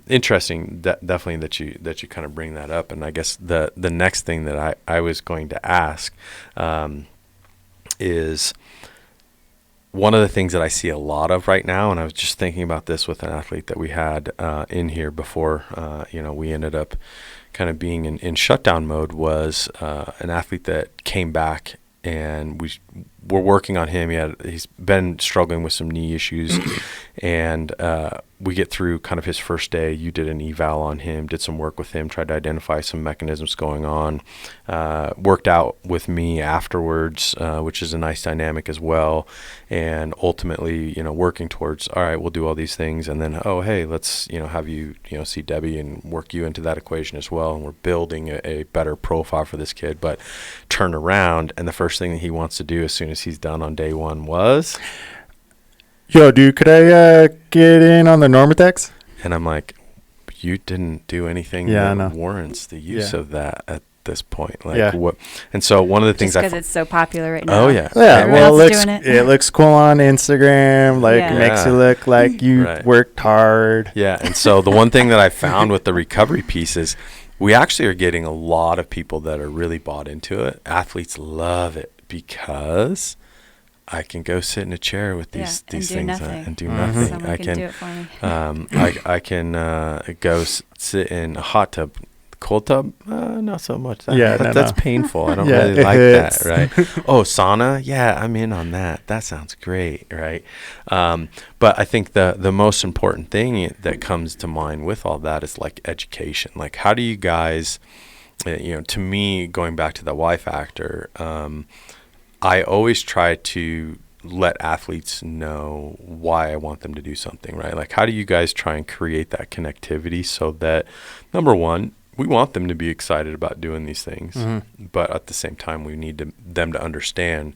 interesting, definitely that you kind of bring that up. And I guess the next thing that I was going to ask is one of the things that I see a lot of right now, and I was just thinking about this with an athlete that we had in here before, we ended up kind of being in shutdown mode, was an athlete that came back, and we're working on him. He's been struggling with some knee issues, and we get through kind of his first day. You did an eval on him, did some work with him, tried to identify some mechanisms going on, worked out with me afterwards, which is a nice dynamic as well. And ultimately, working towards, all right, we'll do all these things. And then, oh, hey, let's, have you, see Debbie and work you into that equation as well. And we're building a better profile for this kid, but turn around. And the first thing that he wants to do as soon as he's done on day one was, yo, dude, could I get in on the Normatex? And I'm like, you didn't do anything that warrants the use of that at this point. Like what? And so one of the things because it's so popular right now. Oh yeah. Yeah. Well, it looks cool on Instagram. Like makes you look like you worked hard. Yeah. And so the one thing that I found with the recovery piece is we actually are getting a lot of people that are really bought into it. Athletes love it because I can go sit in a chair with these things and do nothing. Someone can do it for me. I can go sit in a hot tub. Cold tub? Not so much. That's painful. I don't really like that, right? Oh, sauna? Yeah, I'm in on that. That sounds great, right? But I think the most important thing that comes to mind with all that is like education. Like, how do you guys, to me, going back to the why factor, I always try to let athletes know why I want them to do something, right? Like, how do you guys try and create that connectivity so that, number one, we want them to be excited about doing these things, but at the same time, we need them to understand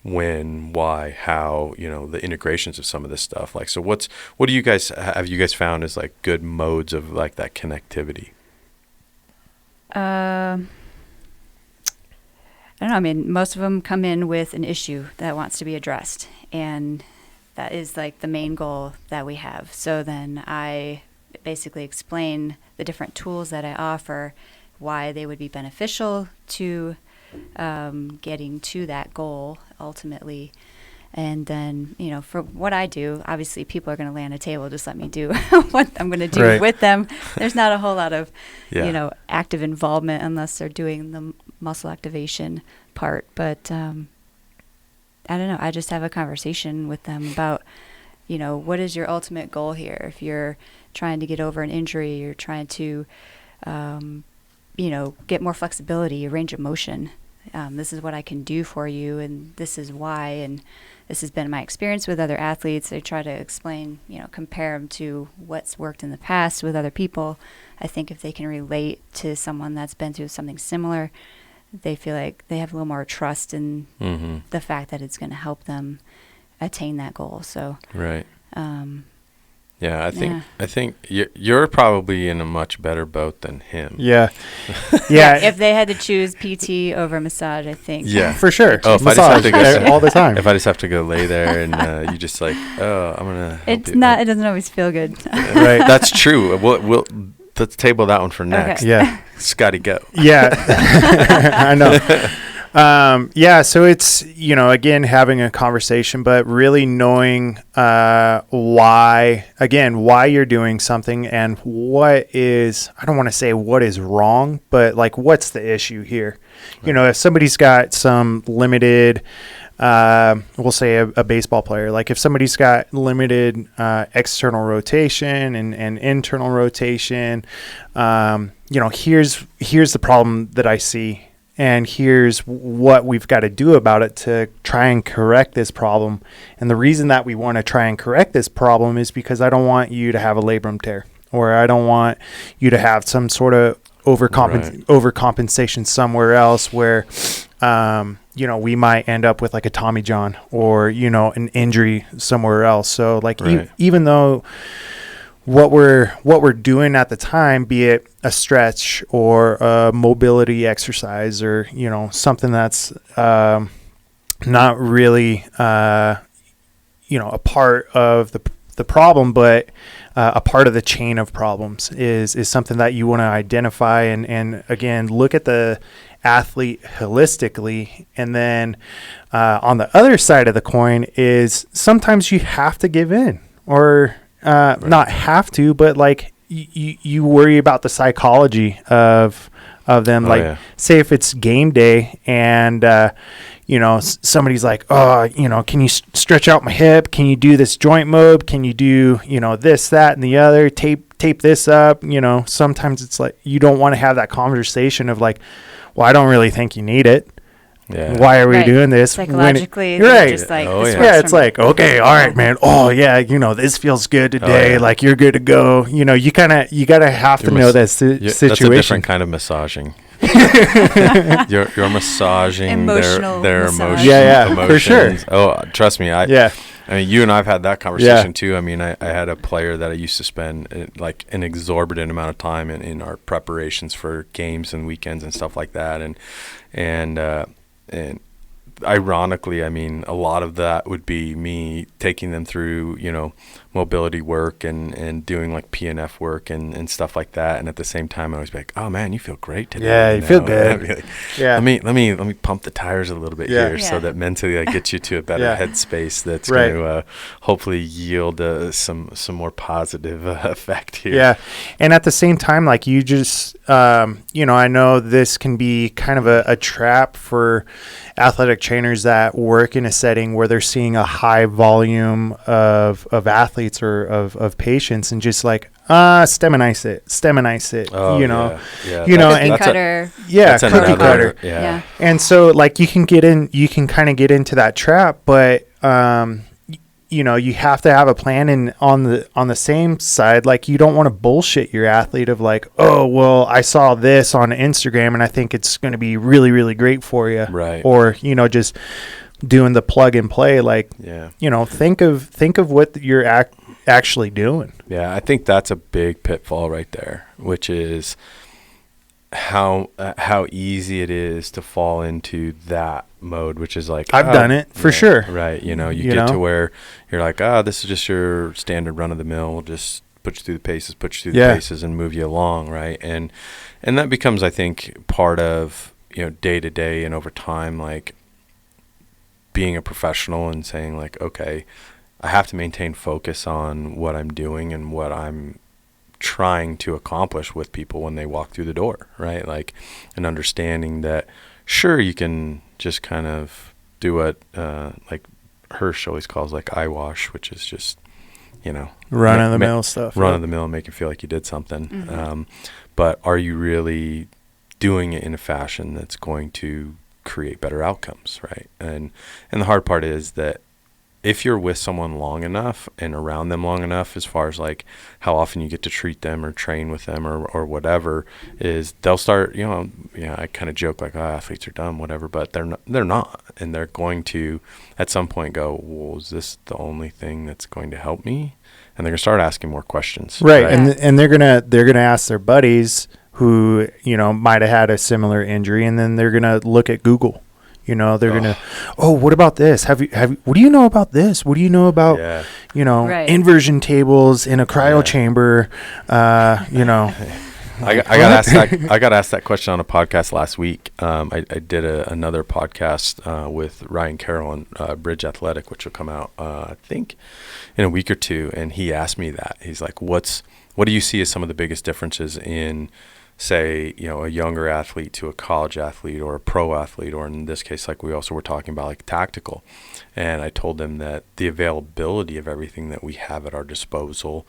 when, why, how, the integrations of some of this stuff. Like, so what do you guys, have you guys found as like good modes of like that connectivity? I don't know. I mean, most of them come in with an issue that wants to be addressed, and that is like the main goal that we have. So then I basically explain the different tools that I offer, why they would be beneficial to getting to that goal ultimately. And then, for what I do, obviously people are going to lay on a table, just let me do what I'm going to do with them. There's not a whole lot of, active involvement unless they're doing muscle activation part. But I don't know. I just have a conversation with them about, what is your ultimate goal here? If you're trying to get over an injury, you're trying to, get more flexibility, your range of motion. This is what I can do for you, and this is why, and this has been my experience with other athletes. I try to explain, compare them to what's worked in the past with other people. I think if they can relate to someone that's been through something similar, they feel like they have a little more trust in the fact that it's going to help them attain that goal. So, right. I think you're probably in a much better boat than him. Yeah. If they had to choose PT over massage, I think. Yeah, for sure. Oh, if massage, I just have to go all the time. If I just have to go lay there and you just like, I'm gonna. It doesn't always feel good. Right. That's true. We'll let's table that one for next. Okay. Yeah. Scotty, go. Yeah. I know. So it's, again, having a conversation, but really knowing why you're doing something and what is, I don't want to say what is wrong, but like what's the issue here? Right. If somebody's got some limited, we'll say a baseball player, like if somebody's got limited external rotation and internal rotation, here's the problem that I see. And here's what we've got to do about it to try and correct this problem. And the reason that we want to try and correct this problem is because I don't want you to have a labrum tear, or I don't want you to have some sort of overcompensation somewhere else where, we might end up with like a Tommy John or, an injury somewhere else. So like even though what we're doing at the time, be it a stretch or a mobility exercise or, something that's not really, a part of the problem, but a part of the chain of problems is something that you want to identify and again, look at the athlete holistically. And then on the other side of the coin is sometimes you have to give in or not have to, but like you worry about the psychology of them. Say if it's game day and, somebody's like, can you stretch out my hip? Can you do this joint mode? Can you do, this, that, and the other, tape this up? Sometimes it's like, you don't want to have that conversation of like, well, I don't really think you need it. Yeah. Why are we doing this? Psychologically, right. Just like, it's like, okay, all right, man. Oh yeah, this feels good today. Like you're good to go. You gotta have to know that situation. That's a different kind of massaging. you're massaging their emotions. Yeah, for sure. Oh, trust me. I mean, you and I've had that conversation too. I mean, I had a player that I used to spend like an exorbitant amount of time in our preparations for games and weekends and stuff like that, and ironically, I mean, a lot of that would be me taking them through, mobility work and doing like PNF work and stuff like that. And at the same time, I always be like, "Oh man, you feel great today." Yeah, you feel good. Like, let me pump the tires a little bit here, so that mentally I get you to a better headspace that's going to hopefully yield some more positive effect here. Yeah, and at the same time, like you just, I know this can be kind of a trap for athletic trainers that work in a setting where they're seeing a high volume of athletes or of patients and just like stem and ice it cookie cutter cookie cutter. And so like you can kind of get into that trap, but you have to have a plan. And on the same side, like you don't want to bullshit your athlete of like, oh well, I saw this on Instagram and I think it's going to be really, really great for you, right? Or just doing the plug and play, like think of what you're actually doing. Yeah, I think that's a big pitfall right there, which is how easy it is to fall into that mode, which is like, I've done it for sure, right? You get to where you're like, this is just your standard run of the mill, just put you through the paces and move you along, right? And that becomes, I think, part of day to day and over time, like being a professional and saying like, okay, I have to maintain focus on what I'm doing and what I'm trying to accomplish with people when they walk through the door, right? Like an understanding that sure, you can just kind of do what like Hirsch always calls like eye wash, which is just, run of the mill stuff. Run of the mill, make you feel like you did something. But are you really doing it in a fashion that's going to create better outcomes, right? And the hard part is that if you're with someone long enough and around them long enough, as far as like how often you get to treat them or train with them or whatever, is they'll start, I kind of joke like, athletes are dumb, whatever, but they're not. And they're going to at some point go, well, is this the only thing that's going to help me? And they're going to start asking more questions. Right. And they're going to ask their buddies who, might have had a similar injury, and then they're going to look at Google. They're going to, what about this? What do you know about this? What do you know about, inversion tables in a cryo chamber? I got asked that question on a podcast last week. I did another podcast with Ryan Carroll on Bridge Athletic, which will come out, I think, in a week or two. And he asked me that. He's like, what do you see as some of the biggest differences in, say, a younger athlete to a college athlete or a pro athlete, or in this case, like we also were talking about, like tactical. And I told them that the availability of everything that we have at our disposal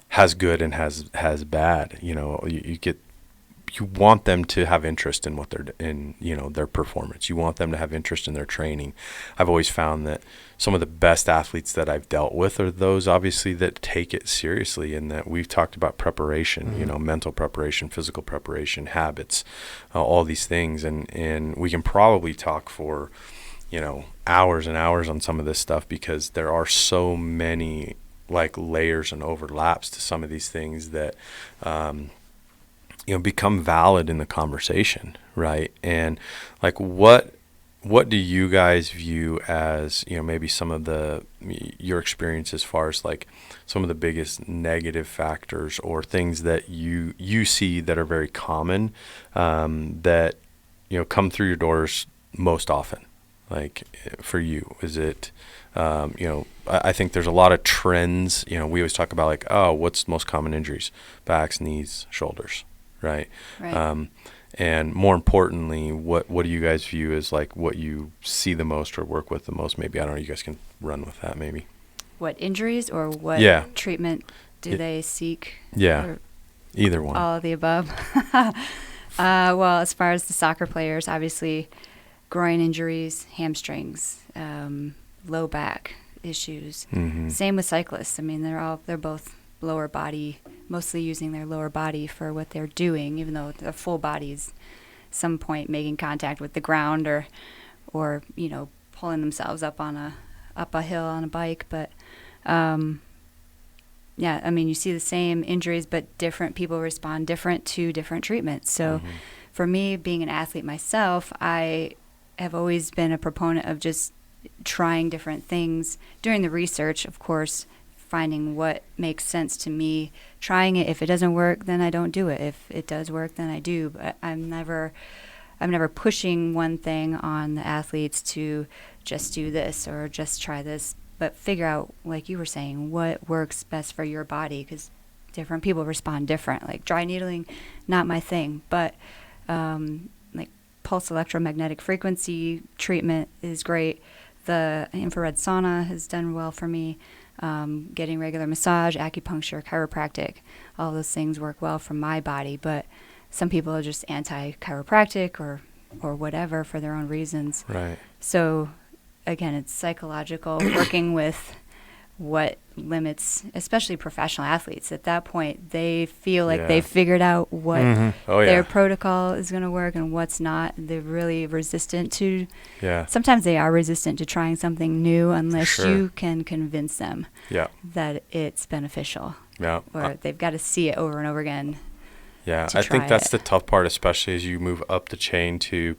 has good and has bad. You want them to have interest in what they're in, their performance. You want them to have interest in their training. I've always found that some of the best athletes that I've dealt with are those obviously that take it seriously, and that we've talked about preparation, mental preparation, physical preparation, habits, all these things. And we can probably talk for, hours and hours on some of this stuff, because there are so many like layers and overlaps to some of these things that, become valid in the conversation, right? And like, what do you guys view as, maybe some of your experience as far as like some of the biggest negative factors or things that you see that are very common, that, come through your doors most often? Like for you, is it, I think there's a lot of trends. We always talk about like, what's the most common injuries? Backs, knees, shoulders. Right. And more importantly, what do you guys view as like what you see the most or work with the most? Maybe, I don't know, you guys can run with that maybe. What injuries or what treatment do they seek? Yeah, either one. All of the above. Well, as far as the soccer players, obviously groin injuries, hamstrings, low back issues. Same with cyclists. I mean, they're both lower body, mostly using their lower body for what they're doing, even though their full body's some point making contact with the ground or pulling themselves up a hill on a bike. But you see the same injuries, but different people respond different to different treatments. So for me, being an athlete myself, I have always been a proponent of just trying different things, doing the research, of course, finding what makes sense to me, trying it. If it doesn't work, then I don't do it. If it does work, then I do. But I'm never pushing one thing on the athletes to just do this or just try this, but figure out, like you were saying, what works best for your body, because different people respond different. Like dry needling, not my thing, but like pulse electromagnetic frequency treatment is great. The infrared sauna has done well for me. Getting regular massage, acupuncture, chiropractic, all those things work well for my body. But some people are just anti-chiropractic or whatever for their own reasons. Right. So again, it's psychological, working with what limits, especially professional athletes. At that point, they feel like they figured out what their protocol is going to work and what's not. They're really resistant to, sometimes they are resistant to trying something new unless you can convince them that it's beneficial. Yeah. Or they've got to see it over and over again. Yeah, I think that's the tough part, especially as you move up the chain to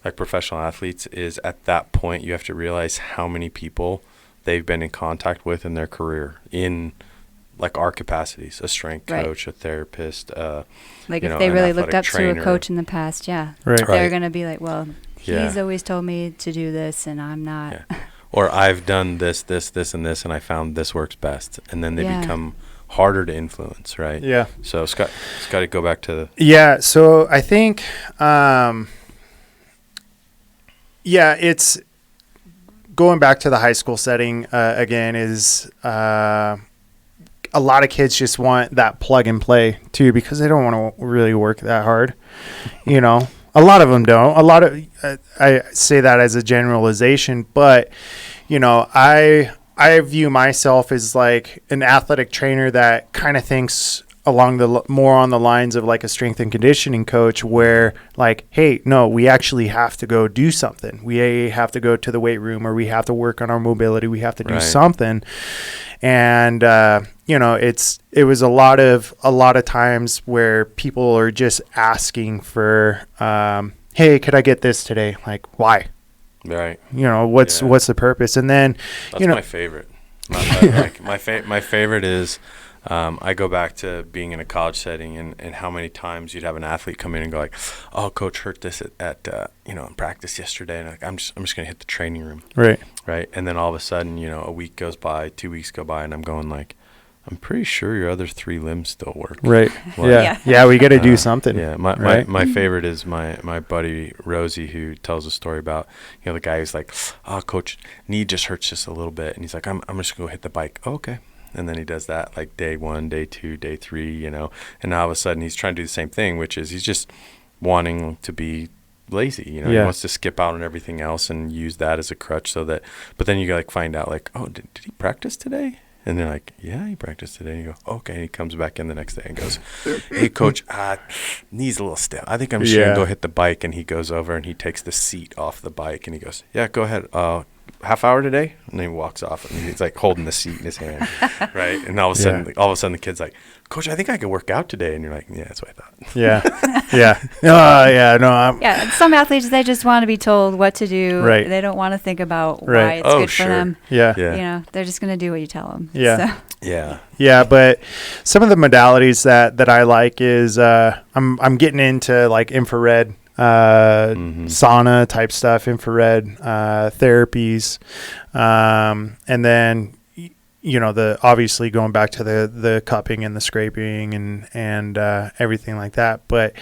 like professional athletes, is at that point you have to realize how many people they've been in contact with in their career in like our capacities, a strength coach, a therapist, like if they really looked up to a coach in the past, they're going to be like, well, he's always told me to do this and I'm not. Or I've done this, and this, and I found this works best. And then they become harder to influence, right? Yeah. So Scott, to go back to Yeah. So I think, it's going back to the high school setting again is a lot of kids just want that plug and play too, because they don't want to really work that hard. You know, a lot of them don't. A lot of I say that as a generalization, but you know, I view myself as like an athletic trainer that kind of thinks along the more on the lines of like a strength and conditioning coach, where like, hey, no, we actually have to go do something. We have to go to the weight room, or we have to work on our mobility. We have to do something. And you know, it was a lot of times where people are just asking for, hey, could I get this today? Like, why? Right. You know, what's the purpose? And then, that's you know, my favorite. My favorite is, I go back to being in a college setting and how many times you'd have an athlete come in and go like, oh, coach hurt this at in practice yesterday. And like, I'm just going to hit the training room. Right. Right. And then all of a sudden, a week goes by, 2 weeks go by, and I'm going like, I'm pretty sure your other 3 limbs still work. Right. Like, yeah. We got to do something. Yeah. My favorite is my buddy Rosie, who tells a story about, the guy who's like, oh, coach, knee just hurts just a little bit. And he's like, I'm just going to go hit the bike. Oh, okay. And then he does that like day 1, day 2, day 3, and now all of a sudden he's trying to do the same thing, which is he's just wanting to be lazy. He wants to skip out on everything else and use that as a crutch but then you like find out like, oh, did he practice today? And they're like, yeah, he practiced today. And you go, okay. And he comes back in the next day and goes, hey, coach, knee's a little stiff. I think I'm just going to go hit the bike. And he goes over and he takes the seat off the bike and he goes, yeah, go ahead. Half hour today? And then he walks off and he's like holding the seat in his hand. Right. And all of a sudden the kid's like, coach, I think I could work out today. And you're like, yeah, that's what I thought. Yeah. Some athletes, they just want to be told what to do. Right. They don't want to think about why it's good for them. Yeah. They're just going to do what you tell them. Yeah. So. Yeah. But some of the modalities that I like is I'm getting into like infrared, sauna type stuff, infrared therapies, and then the obviously going back to the cupping and the scraping and everything like that. But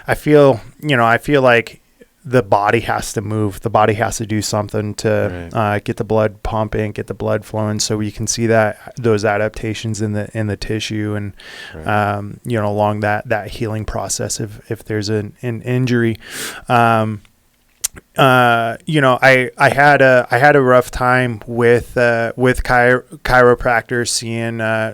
I feel like the body has to move. The body has to do something to get the blood pumping, get the blood flowing, so we can see those adaptations in the tissue and along that healing process if there's an injury. I had a rough time with chiropractors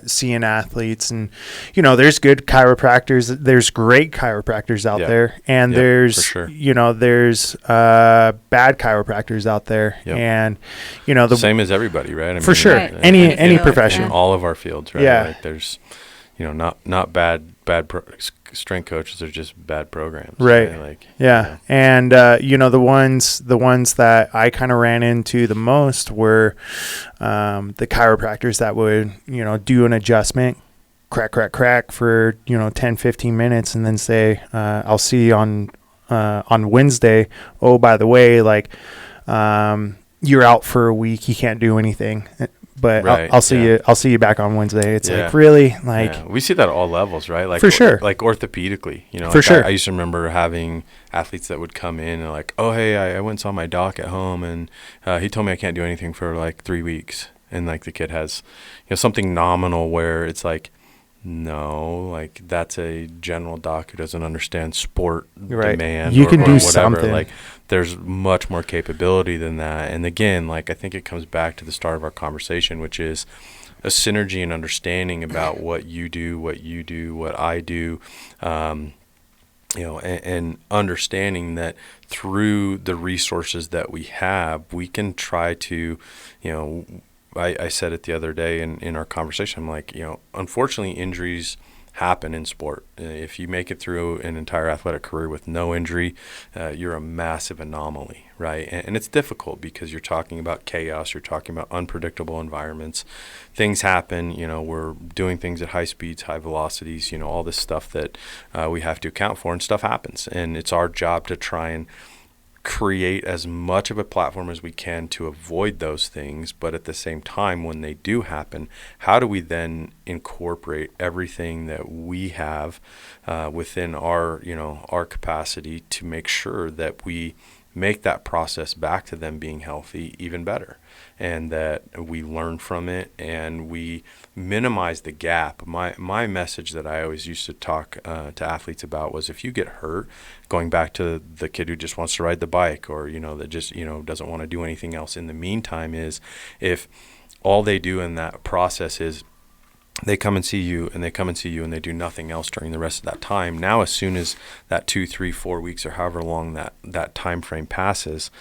seeing athletes, and there's good chiropractors, there's great chiropractors out there, and there's for sure. There's bad chiropractors out there, and the same as everybody, right? I mean, for sure, right. any profession, in all of our fields, right? Yeah. Like there's not bad strength coaches, are just bad programs, right? Like and the ones that I kind of ran into the most were the chiropractors that would do an adjustment, crack for 10-15 minutes, and then say I'll see you on Wednesday. Oh, by the way, like you're out for a week, you can't do anything. But I'll see you. I'll see you back on Wednesday. It's like really we see that at all levels, right? Like for sure. Like orthopedically, for sure. I used to remember having athletes that would come in and like, oh hey, I went and saw my doc at home and he told me I can't do anything for like 3 weeks, and like the kid has something nominal where it's like, no, like that's a general doc who doesn't understand sport demand. You can do whatever. something. Like there's much more capability than that. And again, like I think it comes back to the start of our conversation, which is a synergy and understanding about what you do, what I do, and understanding that through the resources that we have, we can try to, I said it the other day in our conversation. I'm like, unfortunately, injuries happen in sport. If you make it through an entire athletic career with no injury, you're a massive anomaly, right? And it's difficult because you're talking about chaos. You're talking about unpredictable environments. Things happen. We're doing things at high speeds, high velocities. All this stuff that we have to account for, and stuff happens. And it's our job to try and create as much of a platform as we can to avoid those things. But at the same time, when they do happen, how do we then incorporate everything that we have within our, our capacity to make sure that we make that process back to them being healthy even better, and that we learn from it and we minimize the gap. My message that I always used to talk to athletes about was, if you get hurt, going back to the kid who just wants to ride the bike, or that just doesn't want to do anything else in the meantime, is if all they do in that process is they come and see you and they come and see you and they do nothing else during the rest of that time. Now, as soon as that 2, 3, 4 weeks or however long that time frame passes,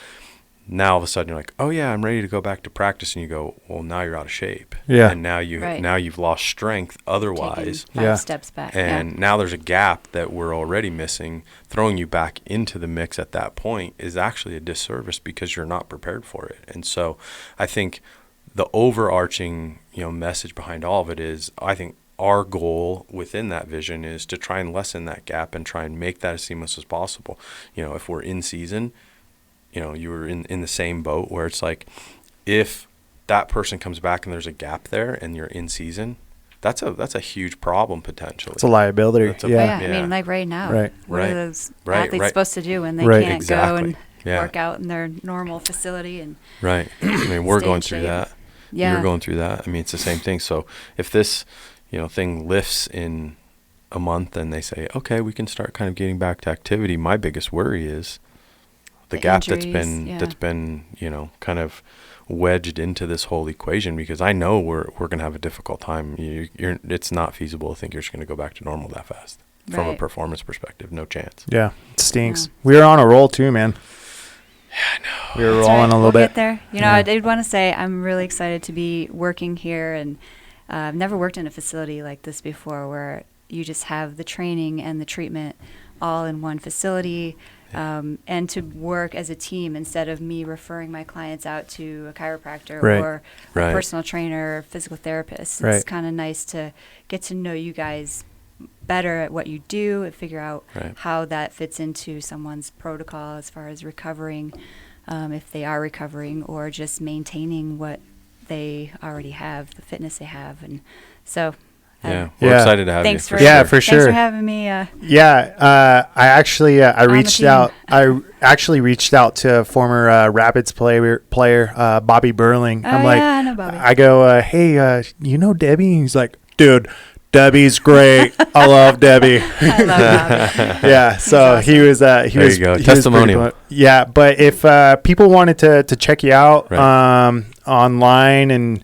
now all of a sudden you're like, oh yeah, I'm ready to go back to practice. And you go, well, now you're out of shape. Yeah. And now you've lost strength otherwise. Taking 5 steps back. And now there's a gap that we're already missing. Throwing you back into the mix at that point is actually a disservice because you're not prepared for it. And so I think the overarching, message behind all of it is, I think our goal within that vision is to try and lessen that gap and try and make that as seamless as possible. If we're in season, you were in the same boat where it's like, if that person comes back and there's a gap there and you're in season, that's a huge problem potentially. It's a liability. I mean, like right now, what are those athletes supposed to do when they can't go and work out in their normal facility? And I mean, we're going through that. Yeah. You're going through that. I mean, it's the same thing. So if this, thing lifts in a month and they say, okay, we can start kind of getting back to activity, my biggest worry is the gap injuries, that's been, kind of wedged into this whole equation, because I know we're going to have a difficult time. It's not feasible to think you're just going to go back to normal that fast from a performance perspective. No chance. Yeah, it stinks. We were on a roll too, man. Yeah, I know. We were rolling a little bit. Get there. I did want to say I'm really excited to be working here, and I've never worked in a facility like this before, where you just have the training and the treatment all in one facility, and to work as a team instead of me referring my clients out to a chiropractor or a personal trainer, physical therapist. It's kind of nice to get to know you guys better at what you do and figure out how that fits into someone's protocol as far as recovering, if they are recovering, or just maintaining what they already have, the fitness they have. And so we're excited to have you. For sure. Thanks for having me. I reached out. I actually reached out to a former Rapids player, Bobby Burling. I'm like, I know Bobby. I go, hey, Debbie? And he's like, dude, Debbie's great. I love Debbie. I love Bobby. So awesome. he was. There you go. Testimonial. But if people wanted to check you out online and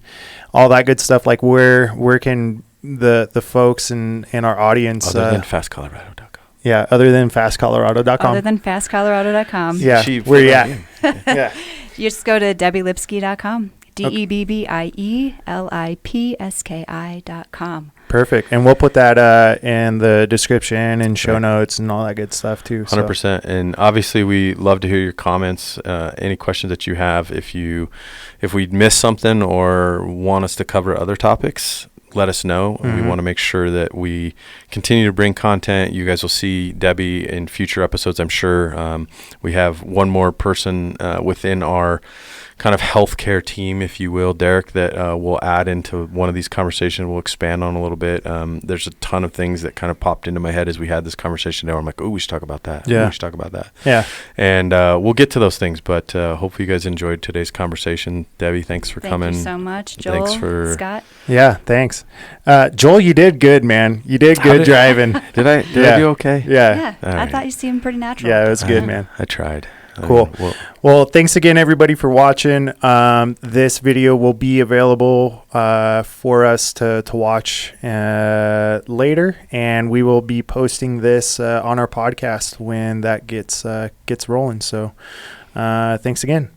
all that good stuff, like where can the folks and our audience other than fastcolorado.com. Yeah, other than fastcolorado.com. Other than fastcolorado.com. Yeah, where you at? You just go to debbielipski.com. DEBBIELIPSKI.com. Perfect. And we'll put that in the description and show notes and all that good stuff too. 100%. And obviously we love to hear your comments, any questions that you have. If we missed something or want us to cover other topics, let us know. We want to make sure that we continue to bring content. You guys will see Debbie in future episodes, I'm sure. We have one more person within our kind of healthcare team, if you will, Derek, that we'll add into one of these conversations. We'll expand on a little bit. There's a ton of things that kind of popped into my head as we had this conversation there. I'm like, oh, we should talk about that. Yeah. We should talk about that. Yeah. And we'll get to those things, but hopefully you guys enjoyed today's conversation. Debbie, thanks for coming. Thank you so much, Joel. Thanks for Scott. Yeah, thanks. Joel, you did good, man. You did good driving. Did I do okay? Yeah. I thought you seemed pretty natural. Yeah, it was good, man. I tried. Cool. Well, thanks again, everybody, for watching. This video will be available for us to watch later, and we will be posting this on our podcast when that gets rolling. So thanks again.